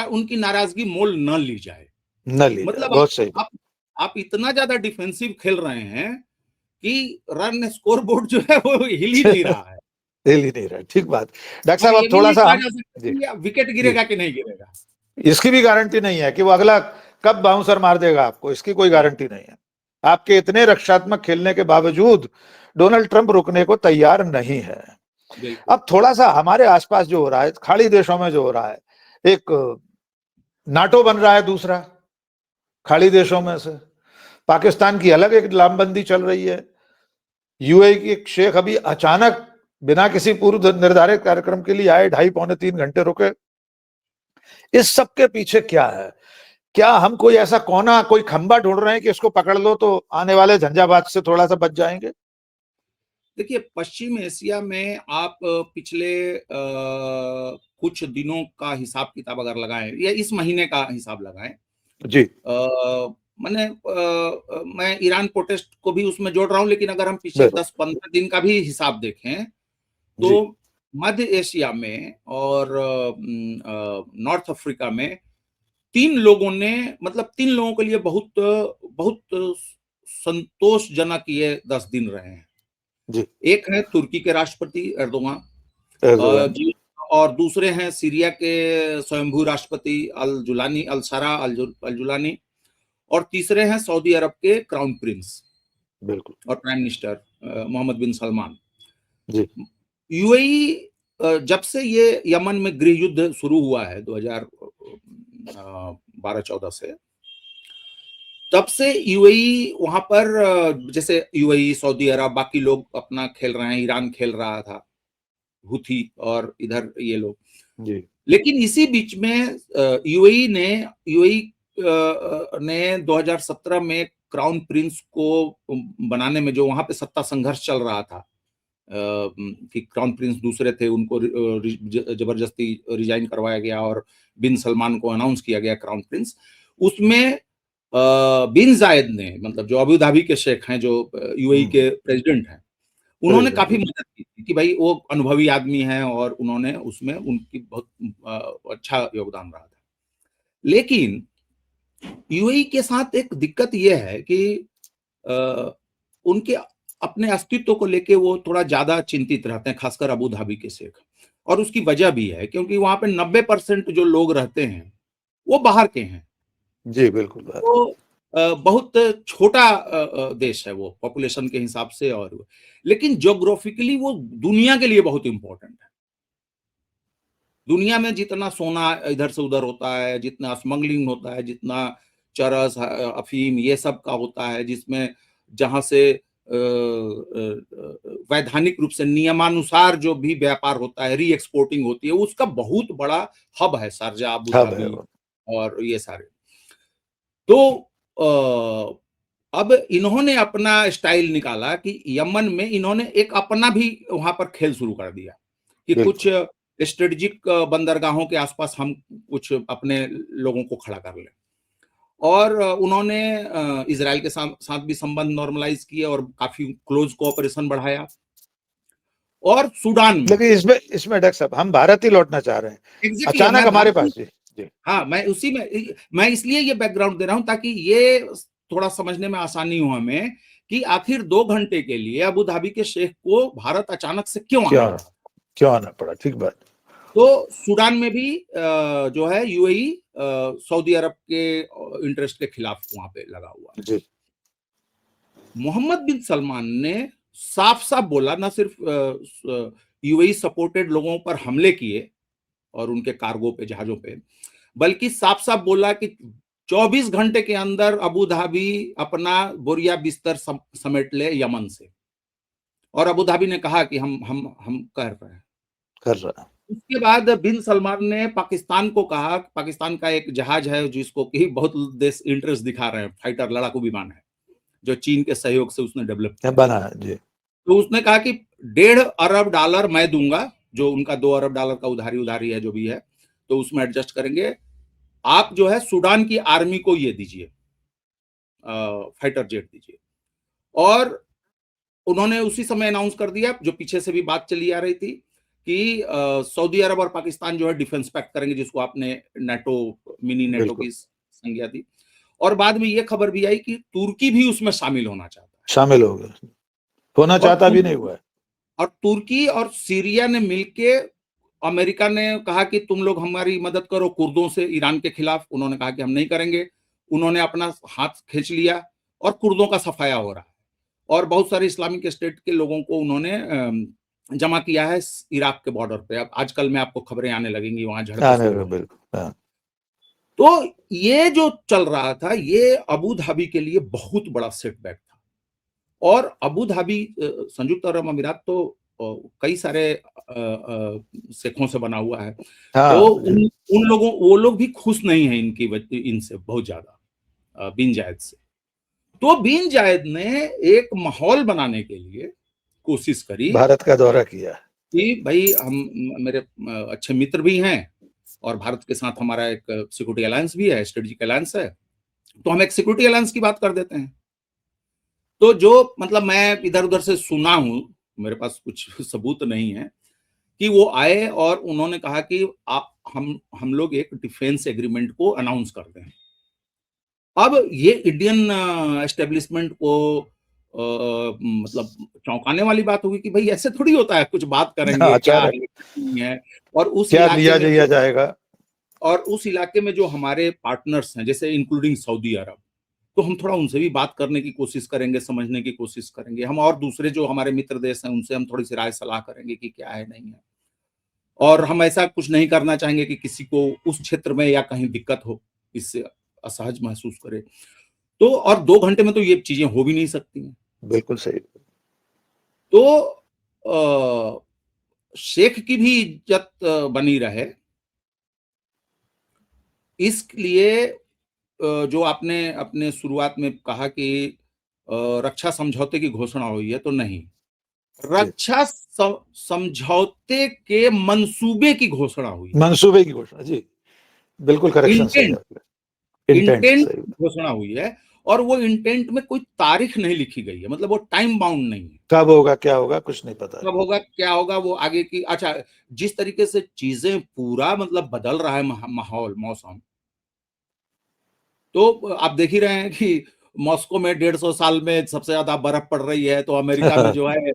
उनकी नाराजगी मोल न ली जाए, मतलब बहुत सही। आप इतना ज्यादा डिफेंसिव खेल रहे हैं कि रन स्कोर बोर्ड जो है वो हिल ही नहीं रहा है। हिल ही नहीं रहा, ठीक बात। डॉक्टर साहब अब थोड़ा सा विकेट गिरेगा कि नहीं गिरेगा, इसकी भी गारंटी नहीं है कि वो अगला कब बाउंसर मार देगा आपको, इसकी कोई गारंटी नहीं है। आपके इतने रक्षात्मक खेलने के बावजूद डोनाल्ड ट्रंप रुकने को तैयार नहीं है। अब थोड़ा सा हमारे आसपास जो हो रहा है, खाड़ी देशों में जो हो रहा है, एक नाटो बन रहा है दूसरा खाड़ी देशों में से, पाकिस्तान की अलग एक लामबंदी चल रही है, यूएई की एक शेख अभी अचानक बिना किसी पूर्व निर्धारित कार्यक्रम के लिए आए, 2.5-3 घंटे रुके। इस सब के पीछे क्या है? क्या हम कोई ऐसा कोना, कोई खंबा ढूंढ रहे हैं कि इसको पकड़ लो तो आने वाले झंझावात से थोड़ा सा बच जाएंगे? देखिए, पश्चिम एशिया में आप पिछले कुछ दिनों का हिसाब किताब अगर लगाएं या इस महीने का हिसाब लगाएं जी, मैं ईरान प्रोटेस्ट को भी उसमें जोड़ रहा हूं, लेकिन अगर हम पिछले 10-15 दिन का भी हिसाब देखें तो मध्य एशिया में और नॉर्थ अफ्रीका में 3 लोगों के लिए बहुत बहुत संतोषजनक ये 10 दिन रहे हैं जी। एक है तुर्की के राष्ट्रपति एर्दोगान, और दूसरे हैं सीरिया के स्वयंभू राष्ट्रपति अल जुलानी, और तीसरे हैं सऊदी अरब के क्राउन प्रिंस बिल्कुल और प्राइम मिनिस्टर मोहम्मद बिन सलमान। जी। यूएई जब से ये यमन में गृह युद्ध शुरू हुआ है 2012-14 से, तब से यूएई वहां पर, जैसे यूएई, सऊदी अरब, बाकी लोग अपना खेल रहे हैं, ईरान खेल रहा था, हुथी और इधर ये लोग जी। लेकिन इसी बीच में यूएई ने 2017 में क्राउन प्रिंस को बनाने में, जो वहां पे सत्ता संघर्ष चल रहा था कि क्राउन प्रिंस दूसरे थे, उनको जबरदस्ती रिजाइन करवाया गया और बिन सलमान को अनाउंस किया गया क्राउन प्रिंस। उसमें बिन जायद ने, मतलब जो अबू धाबी के शेख हैं, जो यूएई के प्रेसिडेंट हैं, उन्होंने काफी मदद की थी कि भाई वो अनुभवी आदमी हैं और उन्होंने उसमें उनकी बहुत अच्छा योगदान रहा था। लेकिन यूएई के साथ एक दिक्कत यह है कि उनके अपने अस्तित्व को लेके वो थोड़ा ज्यादा चिंतित रहते हैं, खासकर अबू धाबी के शेख, और उसकी वजह भी है क्योंकि वहां पे 90% जो लोग रहते हैं वो बाहर के हैं। जी बिल्कुल। तो बहुत छोटा देश है वो पॉपुलेशन के हिसाब से, और लेकिन ज्योग्राफिकली वो दुनिया के लिए बहुत इंपॉर्टेंट है। दुनिया में जितना सोना इधर से उधर होता है, जितना स्मगलिंग होता है, जितना चरस, अफीम, ये सब का होता है, जिसमें जहां से वैधानिक रूप से नियमानुसार जो भी व्यापार होता है, री एक्सपोर्टिंग होती है, उसका बहुत बड़ा हब है शारजा, अबू धाबी और ये सारे। तो अब इन्होंने अपना स्टाइल निकाला कि यमन में इन्होंने एक अपना भी वहां पर खेल शुरू कर दिया कि कुछ स्ट्रेटेजिक बंदरगाहों के आसपास हम कुछ अपने लोगों को खड़ा कर लें। और उन्होंने इजराइल के साथ भी संबंध नॉर्मलाइज किए और काफी क्लोज कोऑपरेशन बढ़ाया। और सूडान में, लेकिन इसमें डॉक्टर साहब हम भारत ही लौटना चाह रहे हैं। Exactly, अचानक हमारे पास जी। हाँ, मैं इसलिए ये बैकग्राउंड दे रहा हूं ताकि ये थोड़ा समझने में आसानी हो हमें कि आखिर 2 घंटे के लिए अबू धाबी के शेख को भारत अचानक से क्यों आना पड़ा। ठीक बात। तो सूडान में भी जो है यूएई सऊदी अरब के इंटरेस्ट के खिलाफ वहां पे लगा हुआ जी। मोहम्मद बिन सलमान ने साफ साफ बोला, ना सिर्फ यूएई सपोर्टेड लोगों पर हमले किए और उनके कार्गो पे, जहाजों पे, बल्कि साफ साफ बोला कि 24 घंटे के अंदर अबू धाबी अपना बोरिया बिस्तर समेट ले यमन से। और अबू धाबी ने कहा कि हम कर रहे हैं। उसके बाद बिन सलमान ने पाकिस्तान को कहा, पाकिस्तान का एक जहाज है जिसको कि बहुत देश इंटरेस्ट दिखा रहे हैं, फाइटर लड़ाकू विमान है जो चीन के सहयोग से उसने डेवलप किया बना है जी। तो उसने कहा कि $1.5 अरब मैं दूंगा, जो उनका $2 अरब का उधारी है जो भी है, तो उसमें एडजस्ट करेंगे। आप जो है सूडान की आर्मी को ये दीजिए, फाइटर जेट दीजिए। और उन्होंने उसी समय अनाउंस कर दिया, जो पीछे से भी बात चली आ रही थी, कि सऊदी अरब और पाकिस्तान जो है डिफेंस पैक्ट करेंगे, जिसको आपने नेटो, मिनी नेटो की संज्ञा दी। और बाद में ये खबर भी आई कि तुर्की भी उसमें शामिल होना चाहता है, शामिल हो गया, होना चाहता भी नहीं हुआ है। और तुर्की और सीरिया ने मिलके, अमेरिका ने कहा कि तुम लोग हमारी मदद करो कुर्दों से ईरान के खिलाफ, उन्होंने कहा कि हम नहीं करेंगे। उन्होंने अपना हाथ खींच लिया और कुर्दों का सफाया हो रहा है। और बहुत सारे इस्लामिक स्टेट के लोगों को उन्होंने जमा किया है इराक के बॉर्डर पे। अब आजकल में आपको खबरें आने लगेंगी वहां झड़पें। तो ये जो चल रहा था, ये अबू धाबी के लिए बहुत बड़ा सेटबैक था। और अबू धाबी, संयुक्त अरब अमीरात तो कई सारे शेखों से बना हुआ है। तो वो लोग भी खुश नहीं है इनसे बहुत ज्यादा, बिन जायद से। तो बिन जायद ने एक माहौल बनाने के लिए कोशिश करी, भारत का दौरा किया कि भाई हम, मेरे अच्छे मित्र भी हैं और भारत के साथ हमारा एक सिक्योरिटी अलायंस भी है, स्ट्रेटेजिक अलायंस है, तो हम एक सिक्योरिटी अलायंस की बात कर देते हैं। तो जो मतलब मैं इधर उधर से सुना हूं, मेरे पास कुछ सबूत नहीं है, कि वो आए और उन्होंने कहा कि हम लोग एक डिफेंस एग्रीमेंट को अनाउंस करते हैं। अब ये इंडियन एस्टेब्लिशमेंट को मतलब चौंकाने वाली बात होगी कि भाई ऐसे थोड़ी होता है, कुछ बात करेंगे क्या है। और उस इलाके में जाएगा, और उस इलाके में जो हमारे पार्टनर्स हैं, जैसे इंक्लूडिंग सऊदी अरब, तो हम थोड़ा उनसे भी बात करने की कोशिश करेंगे, समझने की कोशिश करेंगे। हम और दूसरे जो हमारे मित्र देश हैं उनसे हम थोड़ी सी राय सलाह करेंगे कि क्या है, नहीं है। और हम ऐसा कुछ नहीं करना चाहेंगे कि किसी को उस क्षेत्र में या कहीं दिक्कत हो, इससे असहज महसूस करे। तो और 2 घंटे में तो ये चीजें हो भी नहीं सकती हैं। बिल्कुल सही। तो शेख की भी इज्जत बनी रहे, इसलिए जो आपने अपने शुरुआत में कहा कि रक्षा समझौते की घोषणा हुई है, तो नहीं, रक्षा समझौते के मंसूबे की घोषणा हुई। मंसूबे की घोषणा, जी बिल्कुल करेक्शन सही है। इंटेंट घोषणा हुई है, और वो इंटेंट में कोई तारीख नहीं लिखी गई है, मतलब वो टाइम बाउंड नहीं है। कब होगा क्या होगा कुछ नहीं पता, कब होगा क्या होगा वो आगे की। अच्छा, जिस तरीके से चीजें पूरा मतलब बदल रहा है माहौल, मौसम, तो आप देख ही रहे हैं कि मॉस्को में 150 साल में सबसे ज्यादा बर्फ पड़ रही है, तो अमेरिका में जो है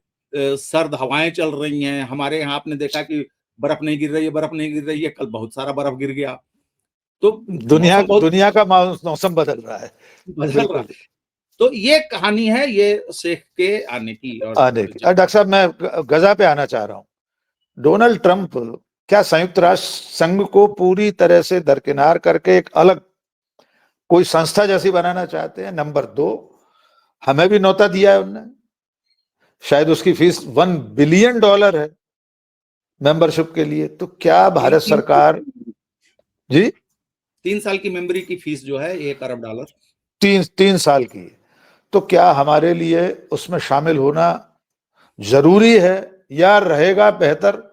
सर्द हवाएं चल रही हैं। हमारे यहाँ आपने देखा कि बर्फ नहीं गिर रही है, कल बहुत सारा बर्फ गिर गया। तो दुनिया का मौसम बदल रहा है। तो ये कहानी है ये शेख के आने की। और डॉक्टर साहब, मैं गजा पे आना चाह रहा हूँ। डोनाल्ड ट्रंप क्या संयुक्त राष्ट्र संघ को पूरी तरह से दरकिनार करके एक अलग कोई संस्था जैसी बनाना चाहते हैं? नंबर 2, हमें भी न्योता दिया है उन्होंने, शायद उसकी फीस $1 बिलियन है मेंबरशिप के लिए। तो क्या भारत सरकार, जी 3 साल की मेमोरी की फीस जो है $1 अरब। 3 साल की। तो क्या हमारे लिए उसमें शामिल होना जरूरी है या रहेगा बेहतर,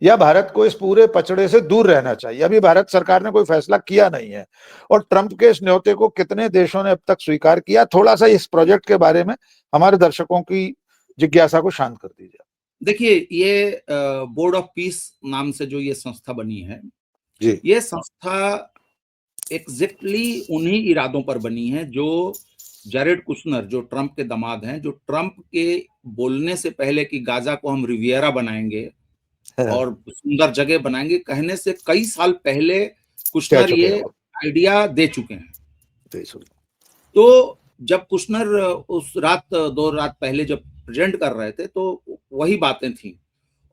या भारत को इस पूरे पचड़े से दूर रहना चाहिए? अभी भारत सरकार ने कोई फैसला किया नहीं है, और ट्रंप के इस न्योते को कितने देशों ने अब तक स्वीकार किया? थोड़ा सा इस प्रोजेक्ट के बारे में हमारे दर्शकों की जिज्ञासा को शांत कर दीजिए। देखिए, ये बोर्ड ऑफ पीस नाम से जो ये संस्था बनी है, जी। ये संस्था एग्जैक्टली उन्हीं इरादों पर बनी है जो जैरेड कुशनर, जो ट्रंप के दामाद हैं, जो ट्रंप के बोलने से पहले कि गाजा को हम रिवियरा बनाएंगे और सुंदर जगह बनाएंगे, कहने से कई साल पहले कह कुशनर चुके ये हैं वो। आइडिया दे चुके हैं। बिल्कुल। तो जब कुशनर उस रात 2 रात पहले जब प्रेजेंट कर रहे थे तो वही बातें थी,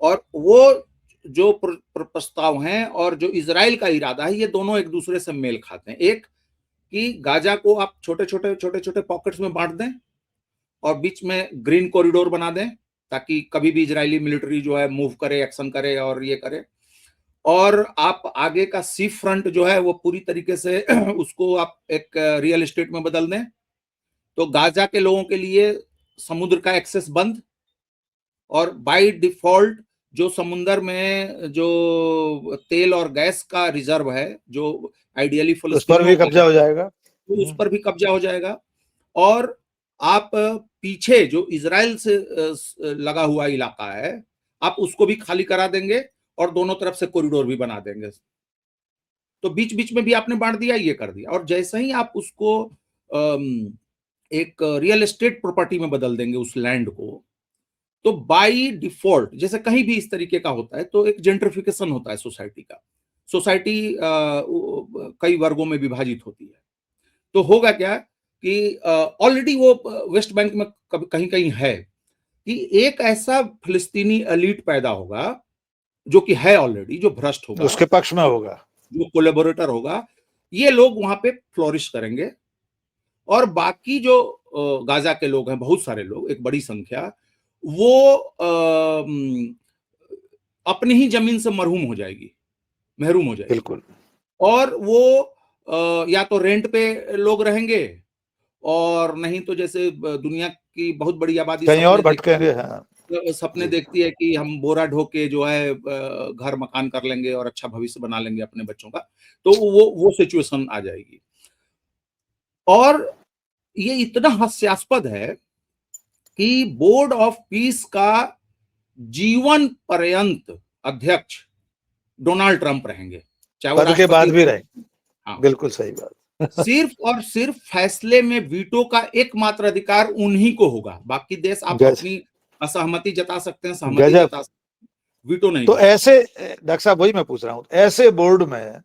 और वो जो प्रस्ताव हैं और जो इजराइल का इरादा है, ये दोनों एक दूसरे से मेल खाते हैं। एक कि गाजा को आप छोटे-छोटे पॉकेट्स में बांट दें और बीच में ग्रीन कॉरिडोर बना दें, ताकि कभी भी इजरायली मिलिट्री जो है मूव करे, एक्शन करे और ये करे। और आप आगे का सी फ्रंट जो है वो पूरी तरीके से उसको आप एक रियल एस्टेट में बदल दें, तो गाजा के लोगों के लिए समुद्र का एक्सेस बंद, और बाय डिफॉल्ट जो समुद्र में जो तेल और गैस का रिजर्व है, जो आइडियली उस पर भी फिलिस्तीनियों कब्जा हो जाएगा। तो उस पर भी कब्जा हो जाएगा। और आप पीछे जो इजराइल से लगा हुआ इलाका है, आप उसको भी खाली करा देंगे और दोनों तरफ से कॉरिडोर भी बना देंगे। तो बीच बीच में भी आपने बांट दिया, ये कर दिया, और जैसे ही आप उसको एक रियल एस्टेट प्रॉपर्टी में बदल देंगे उस लैंड को, तो बाय डिफॉल्ट जैसे कहीं भी इस तरीके का होता है तो एक जेंट्रिफिकेशन होता है सोसाइटी का। सोसाइटी कई वर्गों में विभाजित होती है। तो होगा क्या कि ऑलरेडी वो वेस्ट बैंक में कहीं कहीं है कि एक ऐसा फिलिस्तीनी एलीट पैदा होगा जो कि है ऑलरेडी, जो भ्रष्ट होगा, उसके पक्ष में होगा, जो कोलेबोरेटर होगा, ये लोग वहां पे फ्लोरिश करेंगे, और बाकी जो गाजा के लोग हैं, बहुत सारे लोग, एक बड़ी संख्या, वो अपनी ही जमीन से महरूम हो जाएगी, महरूम हो जाएगी। बिल्कुल। और वो या तो रेंट पे लोग रहेंगे, और नहीं तो जैसे दुनिया की बहुत बड़ी आबादी कहीं और भटकेंगे। हाँ सपने जी। देखती है कि हम बोरा ढो के जो है घर मकान कर लेंगे और अच्छा भविष्य बना लेंगे अपने बच्चों का, तो वो सिचुएशन आ जाएगी। और ये इतना हास्यास्पद है कि बोर्ड ऑफ पीस का जीवन पर्यंत अध्यक्ष डोनाल्ड ट्रंप रहेंगे, चाहे वो पद के बाद राष्ट्रपति। भी रहे। हाँ, बिल्कुल सही बात। सिर्फ और सिर्फ फैसले में वीटो का एकमात्र अधिकार उन्हीं को होगा। बाकी देश आप गज अपनी असहमति जता सकते हैं, सहमति गजब। जता सकते हैं, वीटो नहीं तो कर ऐसे, डॉक्टर साहब वही मैं पूछ रहा हूं, ऐसे बोर्ड में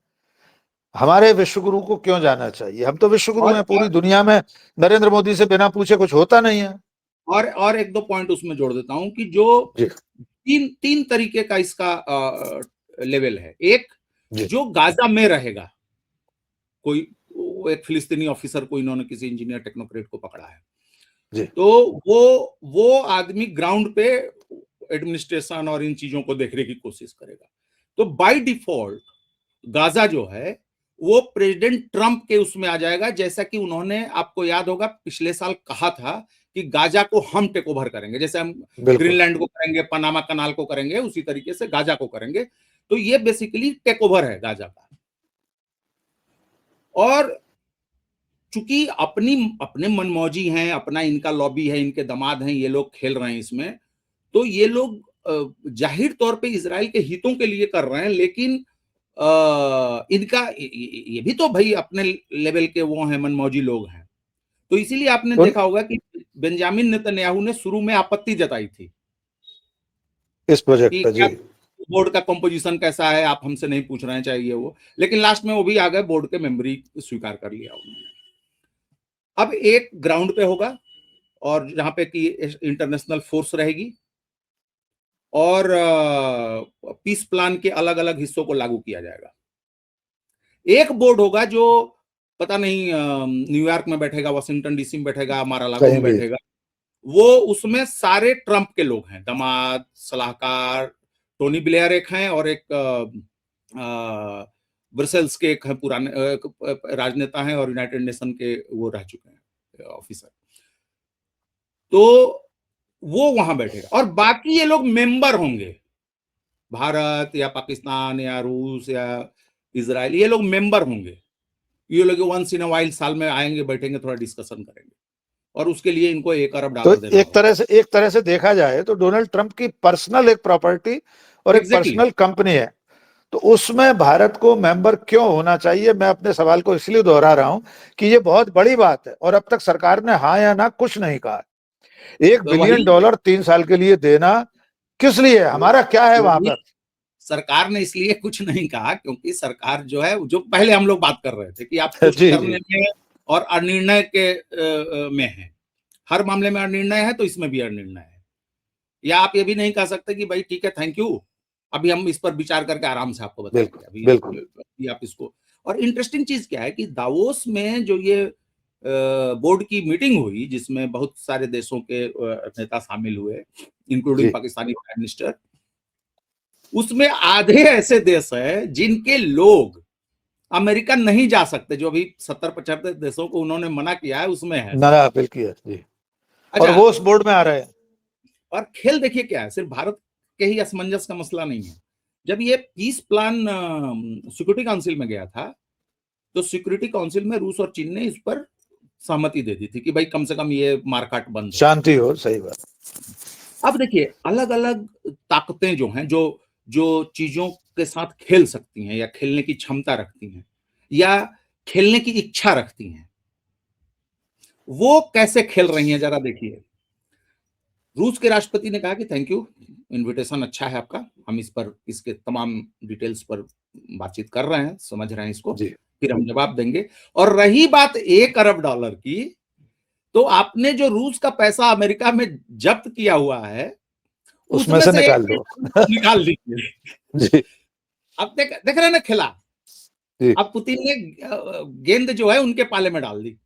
हमारे विश्वगुरु को क्यों जाना चाहिए? हम तो विश्वगुरु हैं पूरी दुनिया में, नरेंद्र मोदी से बिना पूछे कुछ होता नहीं है। और एक दो पॉइंट उसमें जोड़ देता हूं कि जो जी तीन तरीके का इसका लेवल है। एक, जी जो गाजा में रहेगा, कोई एक फिलिस्तीनी ऑफिसर को इन्होंने किसी इंजीनियर टेक्नोक्रेट को पकड़ा है, जी। तो वो आदमी ग्राउंड पे एडमिनिस्ट्रेशन और इन चीजों को देखने की कोशिश करेगा। तो बाय डिफॉल्ट गाजा जो है वो प्रेसिडेंट ट्रंप के उसमें आ जाएगा, जैसा कि उन्होंने, आपको याद होगा, पिछले साल कहा था कि गाजा को हम टेक ओवर करेंगे, जैसे हम बिल्कुल। ग्रीनलैंड को करेंगे, पनामा कनाल को करेंगे, उसी तरीके से गाजा को करेंगे। तो ये बेसिकली टेक ओवर है गाजा का। और चूंकि अपने मनमौजी हैं, अपना इनका लॉबी है, इनके दामाद हैं, ये लोग खेल रहे हैं इसमें, तो ये लोग जाहिर तौर पे इजराइल के हितों के लिए कर रहे हैं, लेकिन इनका ये भी तो भाई अपने लेवल के वो हैं, मनमौजी लोग हैं। तो इसीलिए आपने देखा होगा कि बेंजामिन नेतन्याहू ने शुरू में आपत्ति जताई थी इस प्रोजेक्ट कि पे। जी। बोर्ड का कंपोजिशन कैसा है, आप हमसे नहीं पूछ रहे हैं, चाहिए वो, लेकिन लास्ट में वो भी आ गए, बोर्ड के मेंबरी स्वीकार कर लिया उन्होंने। अब एक ग्राउंड पे होगा, और जहां पे कि इंटरनेशनल फोर्स रहेगी, और पीस प्लान के अलग अलग हिस्सों को लागू किया जाएगा। एक बोर्ड होगा जो पता नहीं न्यूयॉर्क में बैठेगा, वाशिंगटन डीसी में बैठेगा, मारालागो में बैठेगा, वो उसमें सारे ट्रंप के लोग हैं, दामाद, सलाहकार, टोनी ब्लेयर एक हैं, और एक ब्रसेल्स के एक पुराने राजनेता हैं और यूनाइटेड नेशन के वो रह चुके हैं ऑफिसर। तो वो वहां बैठेगा और बाकी ये लोग मेंबर होंगे, भारत या पाकिस्तान या रूस या इजराइल, ये लोग मेंबर होंगे। ये लोग वंस इन अ वाइल साल में आएंगे, बैठेंगे, थोड़ा डिस्कशन करेंगे और उसके लिए इनको $1 अरब तो देना एक तरह से देखा जाए तो डोनाल्ड ट्रंप की पर्सनल एक प्रॉपर्टी और एक पर्सनल कंपनी है, तो उसमें भारत को मेंबर क्यों होना चाहिए? मैं अपने सवाल को इसलिए दोहरा रहा हूं कि ये बहुत बड़ी बात है और अब तक सरकार ने हाँ या ना कुछ नहीं कहा। $1 बिलियन 3 साल के लिए देना किस लिए? हमारा क्या है वहां पर? सरकार ने इसलिए कुछ नहीं कहा क्योंकि सरकार जो है, जो पहले हम लोग बात कर रहे थे कि आप कुछ करने में और अनिर्णय के में है, हर मामले में अनिर्णय है तो इसमें भी अनिर्णय है। या आप ये भी नहीं कह सकते कि भाई ठीक है, थैंक यू, अभी हम इस पर विचार करके आराम से आपको बताएंगे, अभी आप इसको। और इंटरेस्टिंग चीज क्या है कि दावोस में जो ये बोर्ड की मीटिंग हुई जिसमें बहुत सारे देशों के नेता शामिल हुए, इंक्लूडिंग पाकिस्तानी प्राइम मिनिस्टर, उसमें आधे ऐसे देश हैं जिनके लोग अमेरिका नहीं जा सकते, जो अभी 70-75 देशों को उन्होंने मना किया है उसमें है ना, बिल्कुल जी। अच्छा, और वो उस बोर्ड में आ रहे हैं। और खेल देखिए क्या है, सिर्फ भारत के ही असमंजस का मसला नहीं है। जब ये पीस प्लान सिक्योरिटी काउंसिल में गया था तो सिक्योरिटी काउंसिल में रूस और चीन ने इस पर सहमति दे दी थी कि भाई कम से कम ये मारकाट बंद, शांति हो। सही बात। अब देखिए अलग अलग ताकतें जो हैं, जो चीजों के साथ खेल सकती हैं या खेलने की क्षमता रखती हैं या खेलने की इच्छा रखती हैं, वो कैसे खेल रही हैं जरा देखिए। रूस के राष्ट्रपति ने कहा कि थैंक यू, इनविटेशन अच्छा है आपका, हम इस पर इसके तमाम डिटेल्स पर बातचीत कर रहे हैं, समझ रहे हैं इसको, फिर हम जवाब देंगे। और रही बात $1 अरब की, तो आपने जो रूस का पैसा अमेरिका में जब्त किया हुआ है उसमें से निकाल दो, निकाल दीजिए। अब देख रहे हैं ना खेला, अब पुतिन ने गेंद जो है उनके पाले में डाल दी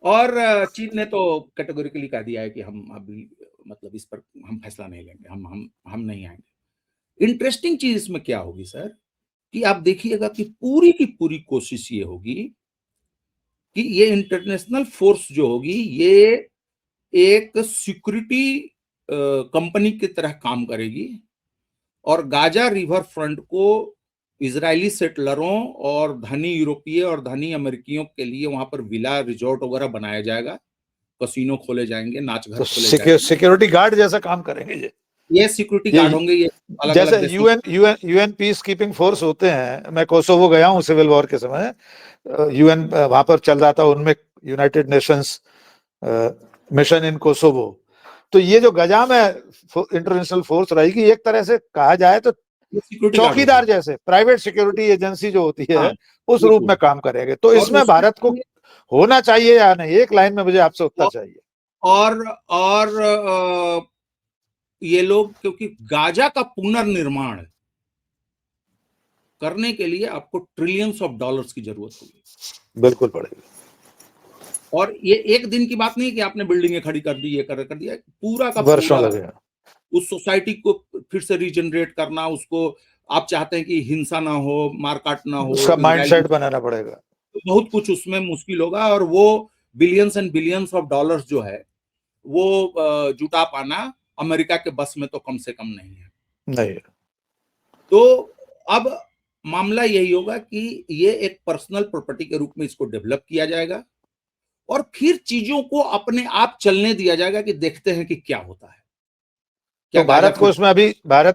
और चीन ने तो कैटेगोरिकली कह दिया है कि हम अभी मतलब इस पर हम फैसला नहीं लेंगे, हम नहीं आएंगे। इंटरेस्टिंग चीज इसमें क्या होगी सर कि आप देखिएगा कि पूरी की पूरी कोशिश ये होगी कि ये इंटरनेशनल फोर्स जो होगी ये एक सिक्योरिटी कंपनी की तरह काम करेगी और गाजा रिवर फ्रंट को इजरायली सेटलरों और धनी यूरोपीय और धनी अमेरिकियों के लिए वहां पर विला रिजॉर्ट वगैरह बनाया जाएगा, कसिनो खोले जाएंगे, नाच घर खोले जाएंगे, सिक्योरिटी गार्ड जैसा काम करेंगे ये सिक्योरिटी गार्ड होंगे। ये अलग जैसे अलग यूएन पीस कीपिंग फोर्स होते हैं। मैं कोसोवो गया हूँ सिविल वॉर के समय, यूएन वहां पर चल रहा था, उनमें United Nations mission in Kosovo. तो ये जो गजा में इंटरनेशनल फोर्स रहेगी, एक तरह से कहा जाए तो चौकीदार जैसे प्राइवेट सिक्योरिटी एजेंसी जो होती है उस रूप में काम करेंगे। तो इसमें भारत को होना चाहिए या नहीं? एक लाइन में मुझे आपसे उत्तर चाहिए। और ये लोग, क्योंकि गाजा का पुनर्निर्माण करने के लिए आपको ट्रिलियंस ऑफ डॉलर्स की जरूरत होगी, बिल्कुल पड़ेगी। और ये एक दिन की बात नहीं कि आपने बिल्डिंगें खड़ी कर दी, ये कर दिया, पूरा का वर्षों लगेगा उस सोसाइटी को फिर से रीजनरेट करना। उसको आप चाहते हैं कि हिंसा ना हो, मारकाट ना हो, उसका माइंडसेट बनाना पड़ेगा, तो बहुत कुछ उसमें मुश्किल होगा और वो billions and billions of dollars जो है वो जुटा पाना अमेरिका के बस में तो कम से कम नहीं है। नहीं। तो अब मामला यही होगा कि ये एक पर्सनल प्रॉपर्टी के रूप में इसको डेवलप किया जाएगा और फिर चीजों को अपने आप चलने दिया जाएगा कि देखते हैं कि क्या होता है। क्या तो भारत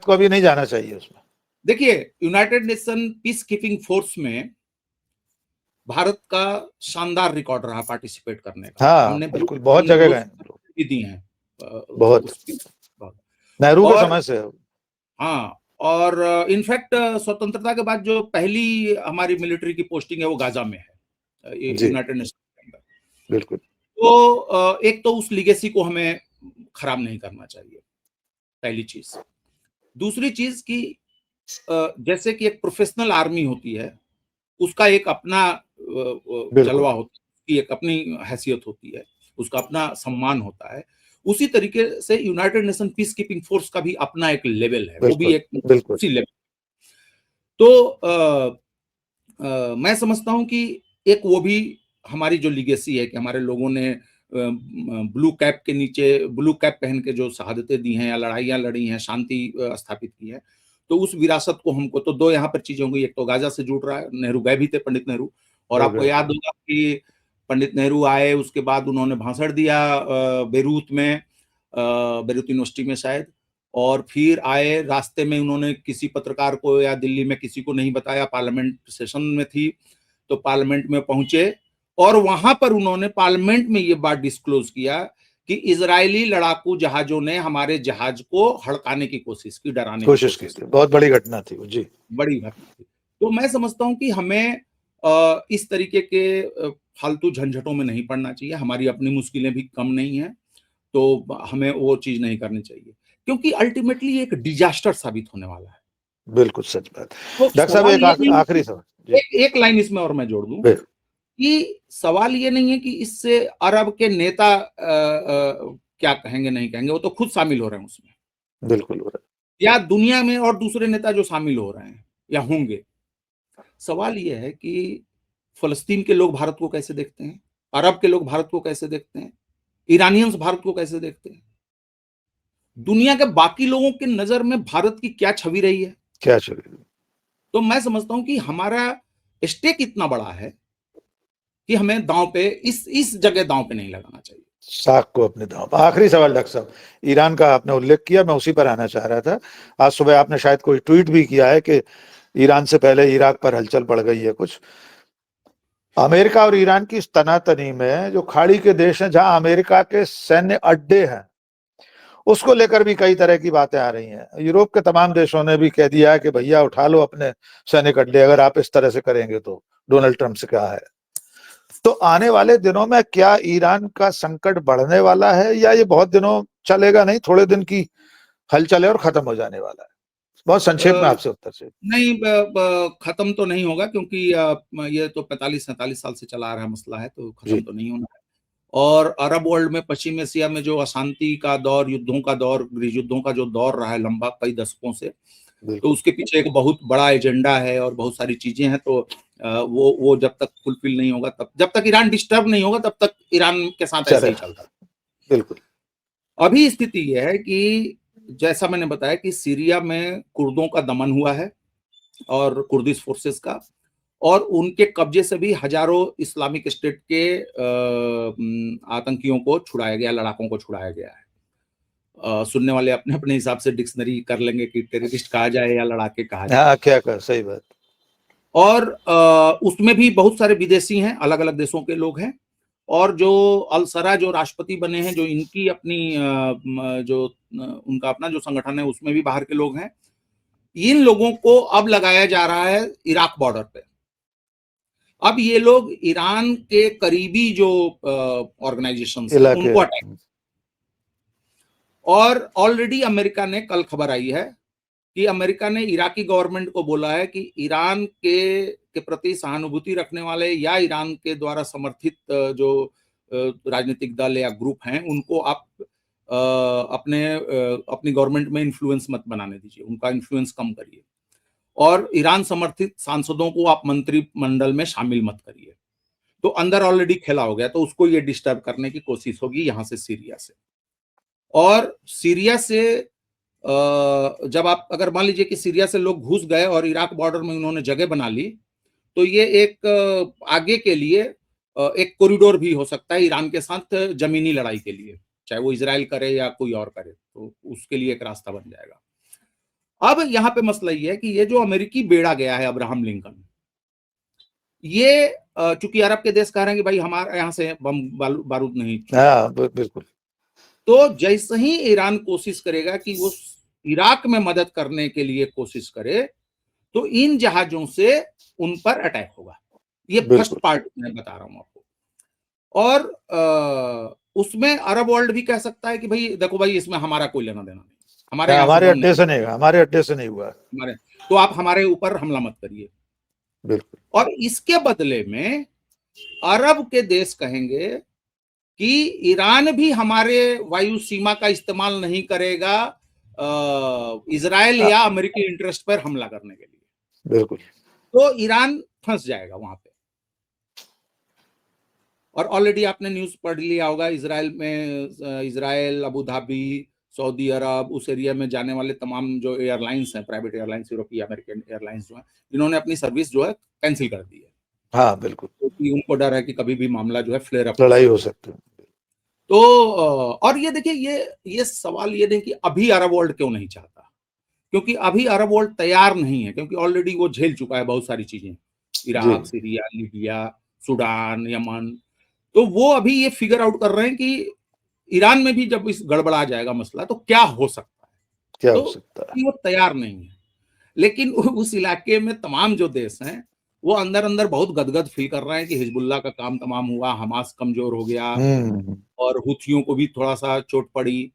को अभी नहीं जाना चाहिए उसमें? देखिए, United nation peace keeping force में भारत का शानदार रिकॉर्ड रहा पार्टिसिपेट करने का। हाँ, हमने बिल्कुल बहुत जगह गए दी हैं, बहुत नेहरू के समय से। हाँ, और इनफैक्ट स्वतंत्रता के बाद जो पहली हमारी मिलिट्री की पोस्टिंग है वो गाजा में है, यूनाइटेड नेशन के अंदर। बिल्कुल। तो एक तो उस लिगेसी को हमें खराब नहीं करना चाहिए, पहली चीज। दूसरी चीज कि जैसे कि एक प्रोफेशनल आर्मी होती है, उसका एक अपना जलवा होता है, उसकी एक अपनी हैसियत होती है, उसका अपना सम्मान होता है। उसी तरीके से United nation peace keeping force का भी अपना एक लेवल है, वो भी एक उसी लेवल। तो मैं समझता हूं कि एक वो भी हमारी जो लिगेसी है कि हमारे लोगों ने ब्लू कैप के नीचे ब्लू कैप पहन के जो शहादतें दी हैं या लड़ाइयाँ लड़ी हैं, शांति स्थापित की है, तो उस विरासत को हमको तो दो यहाँ पर चीजें होंगी। एक तो गाजा से जुड़ रहा है, नेहरू गए भी थे, पंडित नेहरू, और हो आपको गया। याद होगा कि पंडित नेहरू आए, उसके बाद उन्होंने भाषण दिया बेरूत में, बेरूत यूनिवर्सिटी में शायद, और फिर आए, रास्ते में उन्होंने किसी पत्रकार को या दिल्ली में किसी को नहीं बताया, पार्लियामेंट सेशन में थी, तो पार्लियामेंट में पहुंचे और वहां पर उन्होंने पार्लियामेंट में ये बात डिस्क्लोज किया कि इजरायली लड़ाकू जहाजों ने हमारे जहाज को हड़काने की कोशिश की, डराने की कोशिश की थी। बहुत बड़ी घटना थी वो, जी। बड़ी घटना थी। तो मैं समझता हूं कि हमें इस तरीके के फालतू झंझटों में नहीं पड़ना चाहिए। हमारी अपनी मुश्किलें भी कम नहीं है, तो हमें वो चीज नहीं करनी चाहिए, क्योंकि अल्टीमेटली एक डिजास्टर साबित होने वाला है। बिल्कुल सच बात। तो डॉक्टर साहब सवाल एक ये नहीं है आखिरी सवाल, जी। एक लाइन इसमें और मैं जोड़ दूं बिल्कुल। कि सवाल ये नहीं है कि इससे अरब के नेता क्या कहेंगे नहीं कहेंगे, वो तो खुद शामिल हो रहे हैं उसमें, बिल्कुल हो रहा या दुनिया में और दूसरे नेता जो शामिल हो रहे हैं या होंगे। सवाल ये है कि फलस्तीन के लोग भारत को कैसे देखते हैं, अरब के लोग भारत को कैसे देखते हैं, ईरानियंस भारत को कैसे देखते हैं, दुनिया के बाकी लोगों की नजर में भारत की क्या छवि रही है। क्या चलिए। तो मैं समझता हूं कि हमारा स्टेक इतना बड़ा है कि हमें दांव पे इस जगह दांव पे नहीं लगाना चाहिए। साख को अपने दांव पर। आखिरी सवाल डॉक्टर साहब, ईरान का आपने उल्लेख किया, मैं उसी पर आना चाह रहा था। आज सुबह आपने शायद कोई ट्वीट भी किया है कि ईरान से पहले इराक पर हलचल पड़ गई है कुछ। अमेरिका और ईरान की इस तनातनी में जो खाड़ी के देश हैं जहां अमेरिका के सैन्य अड्डे हैं, उसको लेकर भी कई तरह की बातें आ रही हैं। यूरोप के तमाम देशों ने भी कह दिया है कि भैया उठा लो अपने सैनिक अड्डे, अगर आप इस तरह से करेंगे तो। डोनाल्ड ट्रंप से कहा है। तो आने वाले दिनों में क्या ईरान का संकट बढ़ने वाला है, या ये बहुत दिनों चलेगा नहीं, थोड़े दिन की हलचल है और खत्म हो जाने वाला है? बहुत संक्षेप में आपसे उत्तर से। नहीं, खत्म तो नहीं होगा, क्योंकि ये तो 45-47 साल से चला आ रहा मसला है, तो खत्म जी। तो नहीं होना है। और अरब वर्ल्ड में, पश्चिम एशिया में जो अशांति का दौर, युद्धों का दौर, गृह युद्धों का जो दौर रहा है लंबा कई दशकों से, तो बिल्कुल। उसके पीछे एक बहुत बड़ा एजेंडा है और बहुत सारी चीजें हैं। तो वो जब तक फुलफिल नहीं होगा, तब जब तक ईरान डिस्टर्ब नहीं होगा, तब तक ईरान के साथ ऐसे ही चलेगा। चलता है। बिल्कुल। अभी स्थिति यह है कि जैसा मैंने बताया कि सीरिया में कुर्दों का दमन हुआ है और कुर्दिश फोर्सेस का, और उनके कब्जे से भी हजारों इस्लामिक स्टेट के आतंकियों को छुड़ाया गया, लड़ाकों को छुड़ाया गया है। सुनने वाले अपने अपने हिसाब से डिक्शनरी कर लेंगे कि टेररिस्ट कहा जाए या लड़ाके कहा जाए। हाँ, क्या कर, सही बात। और उसमें भी बहुत सारे विदेशी हैं, अलग अलग देशों के लोग हैं, और जो अलसरा जो राष्ट्रपति बने हैं, जो इनकी अपनी उनका अपना जो संगठन है, उसमें भी बाहर के लोग हैं। इन लोगों को अब लगाया जा रहा है इराक बॉर्डर पे। अब ये लोग ईरान के करीबी जो ऑर्गेनाइजेशंस हैं इलाके। उनको अटैक, और ऑलरेडी अमेरिका ने, कल खबर आई है कि अमेरिका ने इराकी गवर्नमेंट को बोला है कि ईरान के प्रति सहानुभूति रखने वाले या ईरान के द्वारा समर्थित जो राजनीतिक दल या ग्रुप हैं, उनको आप अपनी गवर्नमेंट में इन्फ्लुएंस मत बनाने दीजिए, उनका इन्फ्लुएंस कम करिए, और ईरान समर्थित सांसदों को आप मंत्रिमंडल में शामिल मत करिए। तो अंदर ऑलरेडी खेला हो गया, तो उसको ये डिस्टर्ब करने की कोशिश होगी यहां से, सीरिया से। और सीरिया से जब आप अगर मान लीजिए कि सीरिया से लोग घुस गए और इराक बॉर्डर में उन्होंने जगह बना ली, तो ये एक आगे के लिए एक कॉरिडोर भी हो सकता है ईरान के साथ जमीनी लड़ाई के लिए, चाहे वो इजराइल करे या कोई और करे, तो उसके लिए एक रास्ता बन जाएगा। अब यहाँ पे मसला ये है कि ये जो अमेरिकी बेड़ा गया है अब्राहम लिंकन, ये चूंकि अरब के देश कह रहे हैं कि भाई हमारे यहाँ से बम बारूद नहीं, हाँ, बिल्कुल। तो जैसे ही ईरान कोशिश करेगा कि वो इराक में मदद करने के लिए कोशिश करे, तो इन जहाजों से उन पर अटैक होगा। ये फर्स्ट पार्ट मैं बता रहा हूं आपको। और उसमें अरब वर्ल्ड भी कह सकता है कि भाई देखो भाई, इसमें हमारा कोई लेना देना नहीं, हमारे अड्डे से नहीं, हमारे अड्डे से नहीं हुआ, तो आप हमारे ऊपर हमला मत करिए। बिल्कुल। और इसके बदले में अरब के देश कहेंगे कि ईरान भी हमारे वायु सीमा का इस्तेमाल नहीं करेगा इजराइल या अमेरिकी इंटरेस्ट पर हमला करने के लिए। बिल्कुल। तो ईरान फंस जाएगा वहां पे। और ऑलरेडी आपने न्यूज पढ़ लिया होगा, इसराइल में इसराइल, अबू धाबी, सऊदी अरब, उस एरिया में जाने वाले तमाम जो एयरलाइंस हैं, प्राइवेट एयरलाइंस, यूरोपीय अमेरिकन एयरलाइंस जो है, इन्होंने अपनी सर्विस जो है कैंसिल कर दी है, हाँ बिल्कुल, क्योंकि उनको डर है कि कभी भी मामला जो है फ्लेयर अप लड़ाई हो सकती है। तो और ये देखिए, ये सवाल ये नहीं कि अभी अरब वर्ल्ड क्यों नहीं चाहता, क्योंकि अभी अरब वर्ल्ड तैयार नहीं है, क्योंकि ऑलरेडी वो झेल चुका है बहुत सारी चीजें, जी, Iraq, Syria, Libya, Sudan, Yemen. तो वो अभी ये फिगर आउट कर रहे हैं कि ईरान में भी जब इस गड़बड़ा जाएगा मसला तो क्या हो सकता है। क्या हो तो सकता है। वो तैयार नहीं है। लेकिन उस इलाके में तमाम जो देश हैं वो अंदर अंदर बहुत गदगद फील कर रहे हैं कि हिजबुल्लाह का काम तमाम हुआ, हमास कमजोर हो गया, हम्म, और हुथियों को भी थोड़ा सा चोट पड़ी,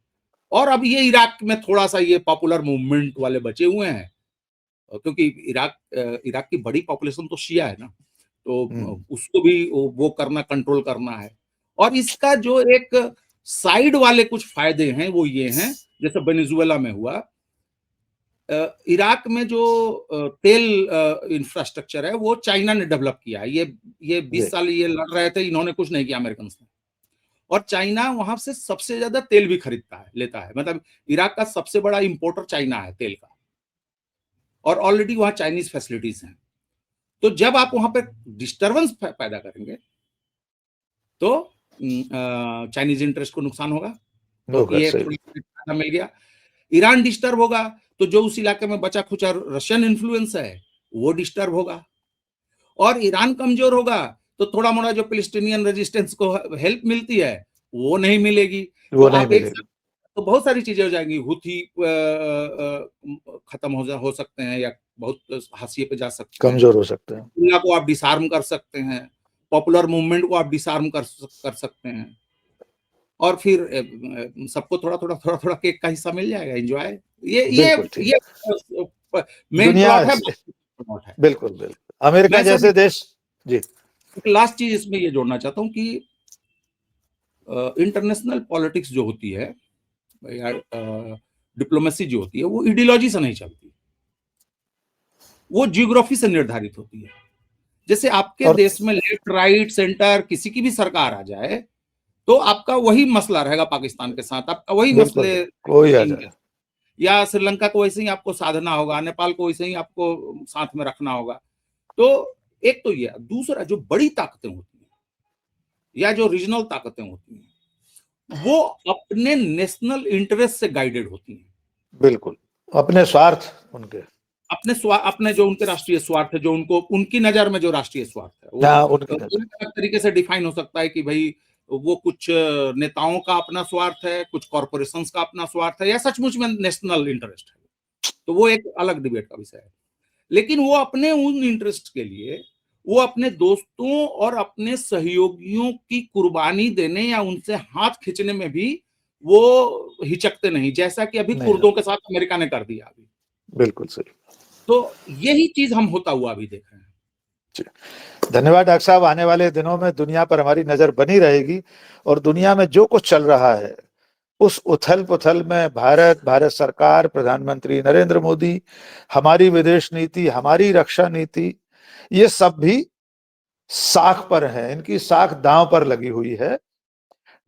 और अब ये इराक में थोड़ा सा ये पॉपुलर मूवमेंट वाले बचे हुए हैं, क्योंकि इराक की बड़ी पॉपुलेशन तो शिया है ना, तो उसको भी वो करना, कंट्रोल करना है। और इसका जो एक साइड वाले कुछ फायदे हैं वो ये हैं, जैसे वेनेजुएला में हुआ, इराक में जो तेल इंफ्रास्ट्रक्चर है वो चाइना ने डेवलप किया है। ये 20 साल ये लड़ रहे थे, इन्होंने कुछ नहीं किया अमेरिकन ने। और चाइना वहां से सबसे ज्यादा तेल भी खरीदता है, लेता है, मतलब इराक का सबसे बड़ा इंपोर्टर चाइना है तेल का, और ऑलरेडी वहां चाइनीज फैसिलिटीज हैं। तो जब आप वहां पर डिस्टरबेंस पैदा करेंगे तो चाइनीज इंटरेस्ट को नुकसान होगा, तो होगा, ये सही। थोड़ी फायदा मिल गया। ईरान डिस्टर्ब होगा तो जो उस इलाके में बचा खुचा रशियन इन्फ्लुएंस है वो डिस्टर्ब होगा, और ईरान कमजोर होगा तो थोड़ा मोड़ा जो फिलिस्तीनियन रेजिस्टेंस को हेल्प मिलती है वो नहीं मिलेगी। तो वो नहीं आप एक मिलेगी। साथ, तो बहुत सारी चीजें हो जाएंगी, हुथी खत्म हो सकते हैं, या बहुत हाशिए पे जा सकते हैं, कमजोर हो सकते हैं। दुनिया को आप डिसआर्म कर सकते हैं, पॉपुलर मूवमेंट को आप डिसआर्म कर सकते हैं, और फिर सबको थोड़ा थोड़ा थोड़ा थोड़ा केक का हिस्सा मिल जाएगा, एंजॉय। बिल्कुल ठीक। ये मेन दुनिया प्लॉट है, प्लॉट है। बिल्कुल बिल्कुल, अमेरिका मैं सर जैसे देश। जी। एक लास्ट चीज इसमें ये जोड़ना चाहता हूँ कि इंटरनेशनल पॉलिटिक्स जो होती है या डिप्लोमेसी जो होती है वो इडियोलॉजी से नहीं चलती, वो जियोग्राफी से निर्धारित होती है। जैसे आपके और देश में लेफ्ट राइट सेंटर किसी की भी सरकार आ जाए तो आपका वही मसला रहेगा पाकिस्तान के साथ, आपका वही बिल्कुल मसले कोई आ रहेंगे, जाए। या श्रीलंका को वैसे ही आपको साधना होगा, नेपाल को वैसे ही आपको साथ में रखना होगा। तो एक तो ये, दूसरा जो बड़ी ताकतें होती हैं या जो रीजनल ताकतें होती हैं वो अपने नेशनल इंटरेस्ट से गाइडेड होती हैं, बिल्कुल, अपने स्वार्थ उनके। अपने जो उनके राष्ट्रीय स्वार्थ है, जो उनको उनकी नजर में जो राष्ट्रीय स्वार्थ है वो हाँ, उनकी नजर। अलग अलग तरीके से डिफाइन हो सकता है कि भाई वो कुछ नेताओं का अपना स्वार्थ है, कुछ कॉरपोरेशंस का अपना स्वार्थ है, या सचमुच में नेशनल इंटरेस्ट है, तो वो एक अलग डिबेट का विषय है। लेकिन वो अपने उन इंटरेस्ट के लिए वो अपने दोस्तों और अपने सहयोगियों की कुर्बानी देने या उनसे हाथ खींचने में भी वो हिचकते नहीं, जैसा कि अभी नहीं, कुर्दों के साथ अमेरिका ने कर दिया अभी। बिल्कुल सही। तो यही चीज हम होता हुआ अभी देख रहे हैं। धन्यवाद डॉक्टर साहब, आने वाले दिनों में दुनिया पर हमारी नजर बनी रहेगी, और दुनिया में जो कुछ चल रहा है उस उथल पुथल में भारत सरकार, प्रधानमंत्री नरेंद्र मोदी, हमारी विदेश नीति, हमारी रक्षा नीति, ये सब भी साख पर है, इनकी साख दांव पर लगी हुई है।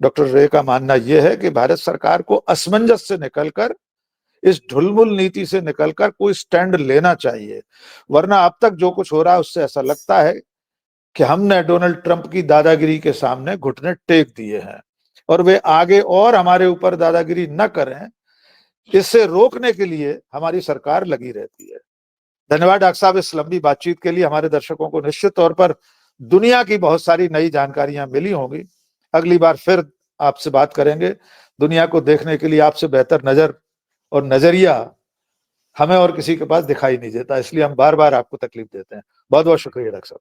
डॉक्टर रे का मानना यह है कि भारत सरकार को असमंजस से निकलकर, इस ढुलमुल नीति से निकलकर कोई स्टैंड लेना चाहिए, वरना अब तक जो कुछ हो रहा है उससे ऐसा लगता है कि हमने डोनाल्ड ट्रंप की दादागिरी के सामने घुटने टेक दिए हैं, और वे आगे और हमारे ऊपर दादागिरी न करें, इससे रोकने के लिए हमारी सरकार लगी रहती है। धन्यवाद डॉक्टर साहब, इस लंबी बातचीत के लिए। हमारे दर्शकों को निश्चित तौर पर दुनिया की बहुत सारी नई जानकारियां मिली होंगी। अगली बार फिर आपसे बात करेंगे। दुनिया को देखने के लिए आपसे बेहतर नजर और नजरिया हमें और किसी के पास दिखाई नहीं देता, इसलिए हम बार बार आपको तकलीफ देते हैं। बहुत बहुत शुक्रिया डॉक्टर साहब।